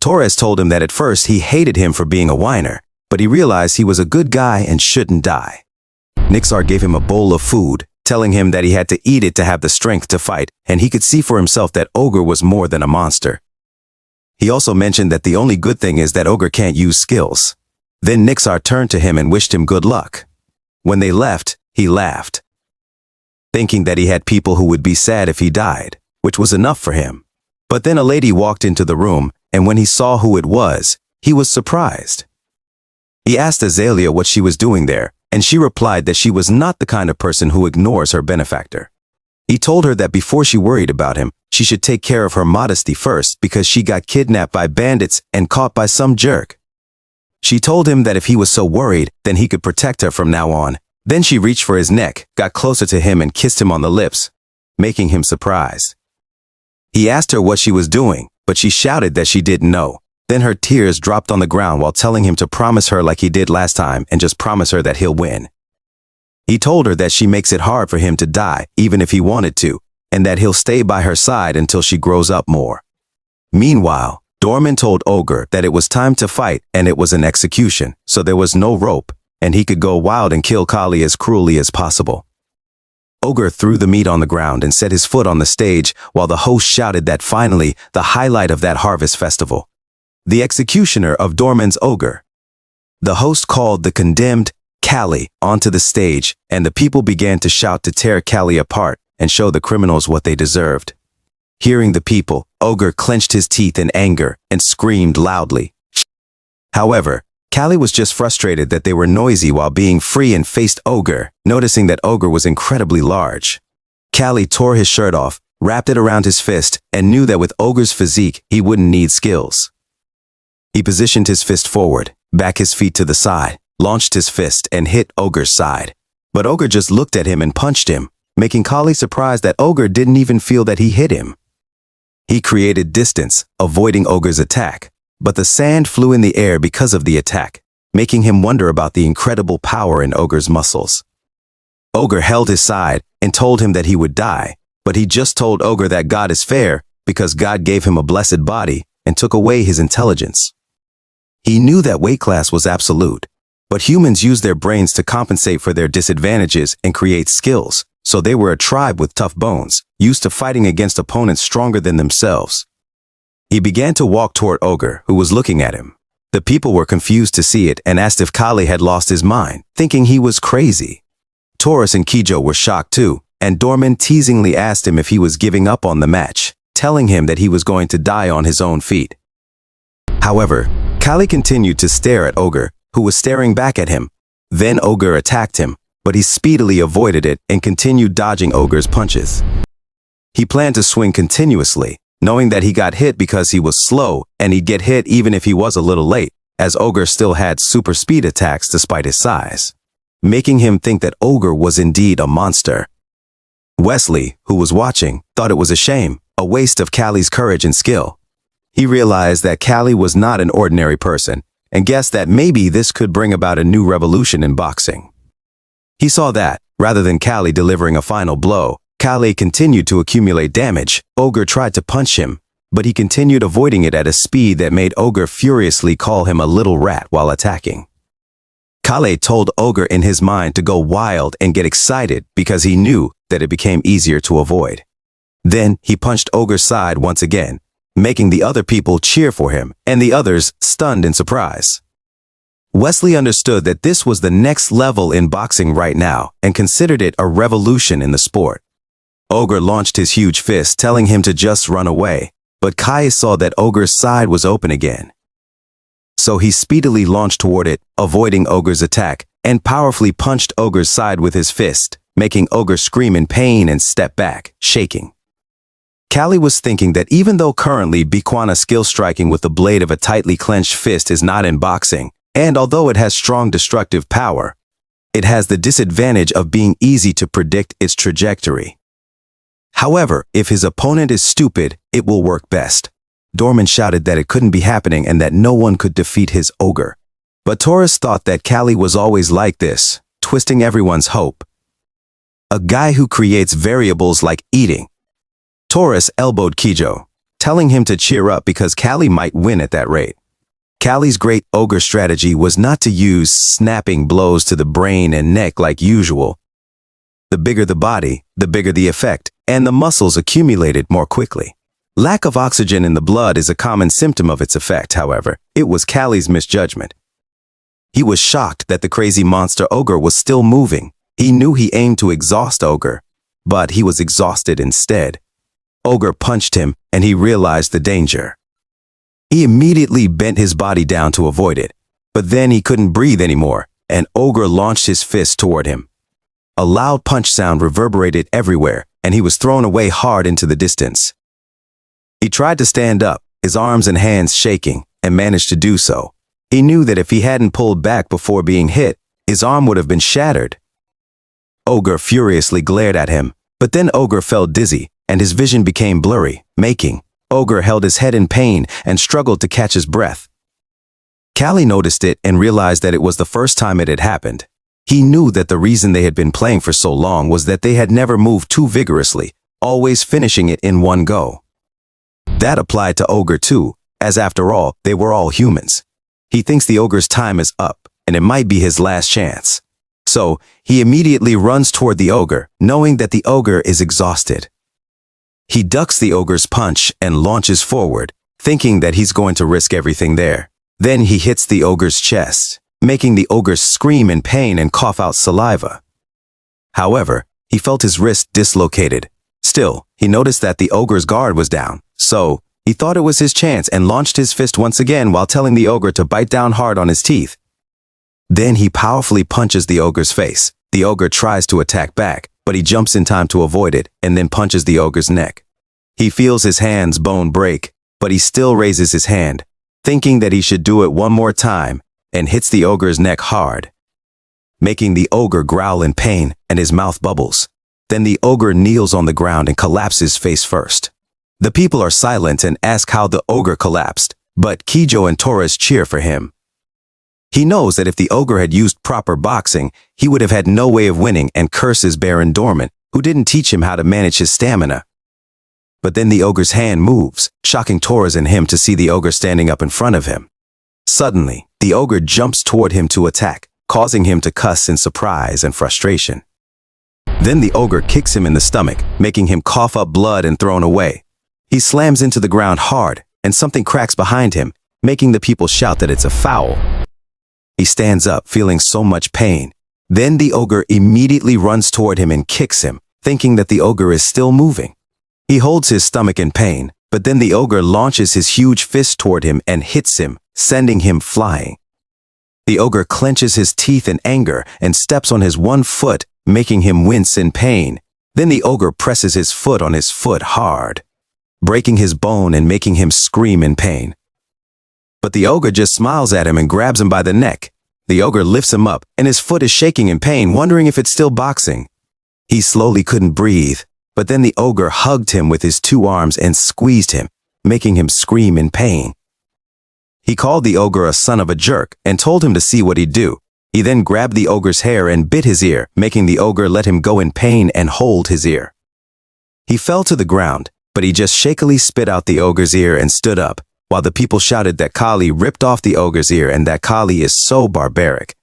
Torres told him that at first he hated him for being a whiner, but he realized he was a good guy and shouldn't die. Nixar gave him a bowl of food, telling him that he had to eat it to have the strength to fight, and he could see for himself that Ogre was more than a monster. He also mentioned that the only good thing is that Ogre can't use skills. Then Nixar turned to him and wished him good luck. When they left, he laughed, thinking that he had people who would be sad if he died, which was enough for him. But then a lady walked into the room, and when he saw who it was, he was surprised. He asked Azalea what she was doing there, and she replied that she was not the kind of person who ignores her benefactor. He told her that before she worried about him, she should take care of her modesty first because she got kidnapped by bandits and caught by some jerk. She told him that if he was so worried, then he could protect her from now on. Then she reached for his neck, got closer to him and kissed him on the lips, making him surprised. He asked her what she was doing, but she shouted that she didn't know. Then her tears dropped on the ground while telling him to promise her like he did last time and just promise her that he'll win. He told her that she makes it hard for him to die, even if he wanted to, and that he'll stay by her side until she grows up more. Meanwhile, Dorman told Ogre that it was time to fight and it was an execution, so there was no rope, and he could go wild and kill Kali as cruelly as possible. Ogre threw the meat on the ground and set his foot on the stage while the host shouted that finally, the highlight of that harvest festival. The executioner of Dorman's Ogre. The host called the condemned Kali onto the stage, and the people began to shout to tear Kali apart and show the criminals what they deserved. Hearing the people, Ogre clenched his teeth in anger and screamed loudly. However, Kali was just frustrated that they were noisy while being free and faced Ogre, noticing that Ogre was incredibly large. Kali tore his shirt off, wrapped it around his fist, and knew that with Ogre's physique, he wouldn't need skills. He positioned his fist forward, back his feet to the side, launched his fist and hit Ogre's side. But Ogre just looked at him and punched him, making Kali surprised that Ogre didn't even feel that he hit him. He created distance, avoiding Ogre's attack, but the sand flew in the air because of the attack, making him wonder about the incredible power in Ogre's muscles. Ogre held his side and told him that he would die, but he just told Ogre that God is fair because God gave him a blessed body and took away his intelligence. He knew that weight class was absolute, but humans use their brains to compensate for their disadvantages and create skills, so they were a tribe with tough bones, used to fighting against opponents stronger than themselves. He began to walk toward Ogre, who was looking at him. The people were confused to see it and asked if Kali had lost his mind, thinking he was crazy. Taurus and Kijo were shocked too, and Dorman teasingly asked him if he was giving up on the match, telling him that he was going to die on his own feet. However, Kali continued to stare at Ogre, who was staring back at him. Then Ogre attacked him, but he speedily avoided it and continued dodging Ogre's punches. He planned to swing continuously, knowing that he got hit because he was slow and he'd get hit even if he was a little late, as Ogre still had super speed attacks despite his size, making him think that Ogre was indeed a monster. Wesley, who was watching, thought it was a shame, a waste of Kali's courage and skill. He realized that Kali was not an ordinary person and guessed that maybe this could bring about a new revolution in boxing. He saw that, rather than Kali delivering a final blow, Kali continued to accumulate damage. Ogre tried to punch him, but he continued avoiding it at a speed that made Ogre furiously call him a little rat while attacking. Kali told Ogre in his mind to go wild and get excited because he knew that it became easier to avoid. Then he punched Ogre's side once again, making the other people cheer for him and the others stunned in surprise. Wesley understood that this was the next level in boxing right now and considered it a revolution in the sport. Ogre launched his huge fist, telling him to just run away, but Kai saw that Ogre's side was open again. So he speedily launched toward it, avoiding Ogre's attack, and powerfully punched Ogre's side with his fist, making Ogre scream in pain and step back, shaking. Kali was thinking that even though currently Bikwana skill striking with the blade of a tightly clenched fist is not in boxing, And although it has strong destructive power, it has the disadvantage of being easy to predict its trajectory. However, if his opponent is stupid, it will work best. Dorman shouted that it couldn't be happening and that no one could defeat his ogre. But Taurus thought that Callie was always like this, twisting everyone's hope. A guy who creates variables like eating. Taurus elbowed Kijo, telling him to cheer up because Callie might win at that rate. Callie's great ogre strategy was not to use snapping blows to the brain and neck like usual. The bigger the body, the bigger the effect, and the muscles accumulated more quickly. Lack of oxygen in the blood is a common symptom of its effect, however. It was Callie's misjudgment. He was shocked that the crazy monster ogre was still moving. He knew he aimed to exhaust ogre, but he was exhausted instead. Ogre punched him, and he realized the danger. He immediately bent his body down to avoid it, but then he couldn't breathe anymore, and Ogre launched his fist toward him. A loud punch sound reverberated everywhere, and he was thrown away hard into the distance. He tried to stand up, his arms and hands shaking, and managed to do so. He knew that if he hadn't pulled back before being hit, his arm would have been shattered. Ogre furiously glared at him, but then Ogre felt dizzy, and his vision became blurry, making. Ogre held his head in pain and struggled to catch his breath. Callie noticed it and realized that it was the first time it had happened. He knew that the reason they had been playing for so long was that they had never moved too vigorously, always finishing it in one go. That applied to Ogre too, as after all, they were all humans. He thinks the Ogre's time is up, and it might be his last chance. So, he immediately runs toward the Ogre, knowing that the Ogre is exhausted. He ducks the Ogre's punch and launches forward, thinking that he's going to risk everything there. Then he hits the Ogre's chest, making the Ogre scream in pain and cough out saliva. However, he felt his wrist dislocated. Still, he noticed that the Ogre's guard was down, so he thought it was his chance and launched his fist once again while telling the Ogre to bite down hard on his teeth. Then he powerfully punches the Ogre's face. The Ogre tries to attack back, but he jumps in time to avoid it and then punches the Ogre's neck. He feels his hand's bone break, but he still raises his hand, thinking that he should do it one more time, and hits the Ogre's neck hard, making the Ogre growl in pain and his mouth bubbles. Then the Ogre kneels on the ground and collapses face first. The people are silent and ask how the Ogre collapsed, but Kijo and Taurus cheer for him. He knows that if the Ogre had used proper boxing, he would have had no way of winning and curses Baron Dorman, who didn't teach him how to manage his stamina. But then the Ogre's hand moves, shocking Taurus and him to see the Ogre standing up in front of him. Suddenly, the Ogre jumps toward him to attack, causing him to cuss in surprise and frustration. Then the Ogre kicks him in the stomach, making him cough up blood and thrown away. He slams into the ground hard, and something cracks behind him, making the people shout that it's a foul. He stands up, feeling so much pain. Then the Ogre immediately runs toward him and kicks him, thinking that the Ogre is still moving. He holds his stomach in pain, but then the Ogre launches his huge fist toward him and hits him, sending him flying. The Ogre clenches his teeth in anger and steps on his one foot, making him wince in pain. Then the Ogre presses his foot on his foot hard, breaking his bone and making him scream in pain. But the Ogre just smiles at him and grabs him by the neck. The Ogre lifts him up, and his foot is shaking in pain, wondering if it's still boxing. He slowly couldn't breathe, but then the Ogre hugged him with his two arms and squeezed him, making him scream in pain. He called the Ogre a son of a jerk and told him to see what he'd do. He then grabbed the Ogre's hair and bit his ear, making the Ogre let him go in pain and hold his ear. He fell to the ground, but he just shakily spit out the Ogre's ear and stood up, while the people shouted that Kali ripped off the Ogre's ear and that Kali is so barbaric.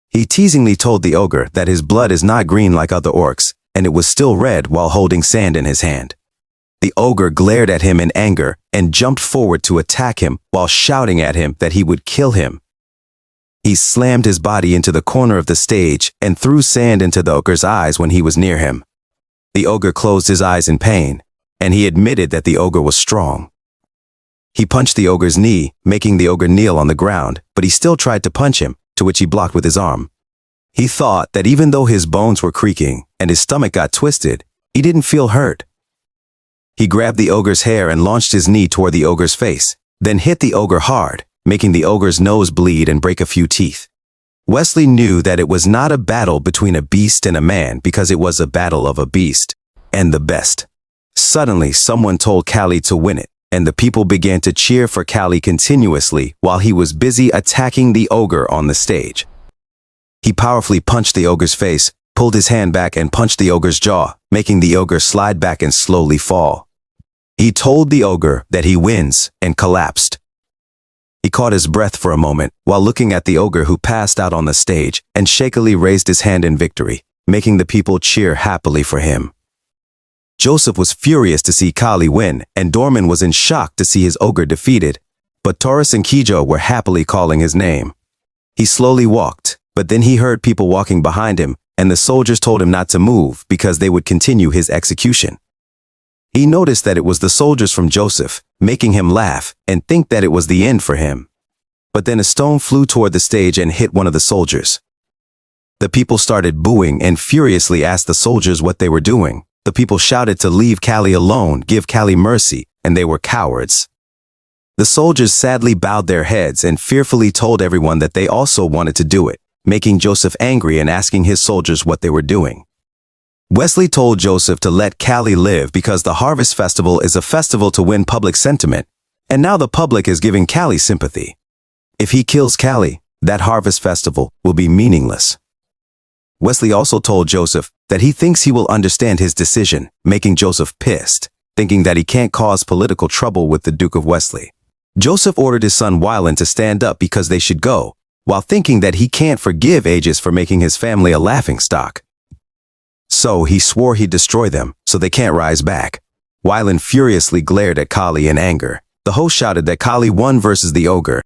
He teasingly told the Ogre that his blood is not green like other orcs, and it was still red while holding sand in his hand. The Ogre glared at him in anger and jumped forward to attack him while shouting at him that he would kill him. He slammed his body into the corner of the stage and threw sand into the Ogre's eyes when he was near him. The Ogre closed his eyes in pain, and he admitted that the Ogre was strong. He punched the Ogre's knee, making the Ogre kneel on the ground, but he still tried to punch him, to which he blocked with his arm. He thought that even though his bones were creaking and his stomach got twisted, he didn't feel hurt. He grabbed the Ogre's hair and launched his knee toward the Ogre's face, then hit the Ogre hard, making the ogre's nose bleed and break a few teeth. Wesley knew that it was not a battle between a beast and a man because it was a battle of a beast and the best. Suddenly, someone told Callie to win it, and the people began to cheer for Callie continuously while he was busy attacking the ogre on the stage. He powerfully punched the ogre's face, pulled his hand back and punched the ogre's jaw, making the ogre slide back and slowly fall. He told the ogre that he wins and collapsed. He caught his breath for a moment while looking at the ogre who passed out on the stage and shakily raised his hand in victory, making the people cheer happily for him. Joseph was furious to see Kali win, and Dorman was in shock to see his ogre defeated, but Taurus and Kijo were happily calling his name. He slowly walked, but then he heard people walking behind him, and the soldiers told him not to move because they would continue his execution. He noticed that it was the soldiers from Joseph, making him laugh and think that it was the end for him. But then a stone flew toward the stage and hit one of the soldiers. The people started booing and furiously asked the soldiers what they were doing. The people shouted to leave Callie alone, give Callie mercy, and they were cowards. The soldiers sadly bowed their heads and fearfully told everyone that they also wanted to do it, making Joseph angry and asking his soldiers what they were doing. Wesley told Joseph to let Callie live because the Harvest Festival is a festival to win public sentiment, and now the public is giving Callie sympathy. If he kills Callie, that Harvest Festival will be meaningless. Wesley also told Joseph that he thinks he will understand his decision, making Joseph pissed, thinking that he can't cause political trouble with the Duke of Wesley. Joseph ordered his son Wyland to stand up because they should go, while thinking that he can't forgive Aegis for making his family a laughingstock. So he swore he'd destroy them, so they can't rise back. Wyland furiously glared at Kali in anger. The host shouted that Kali won versus the ogre,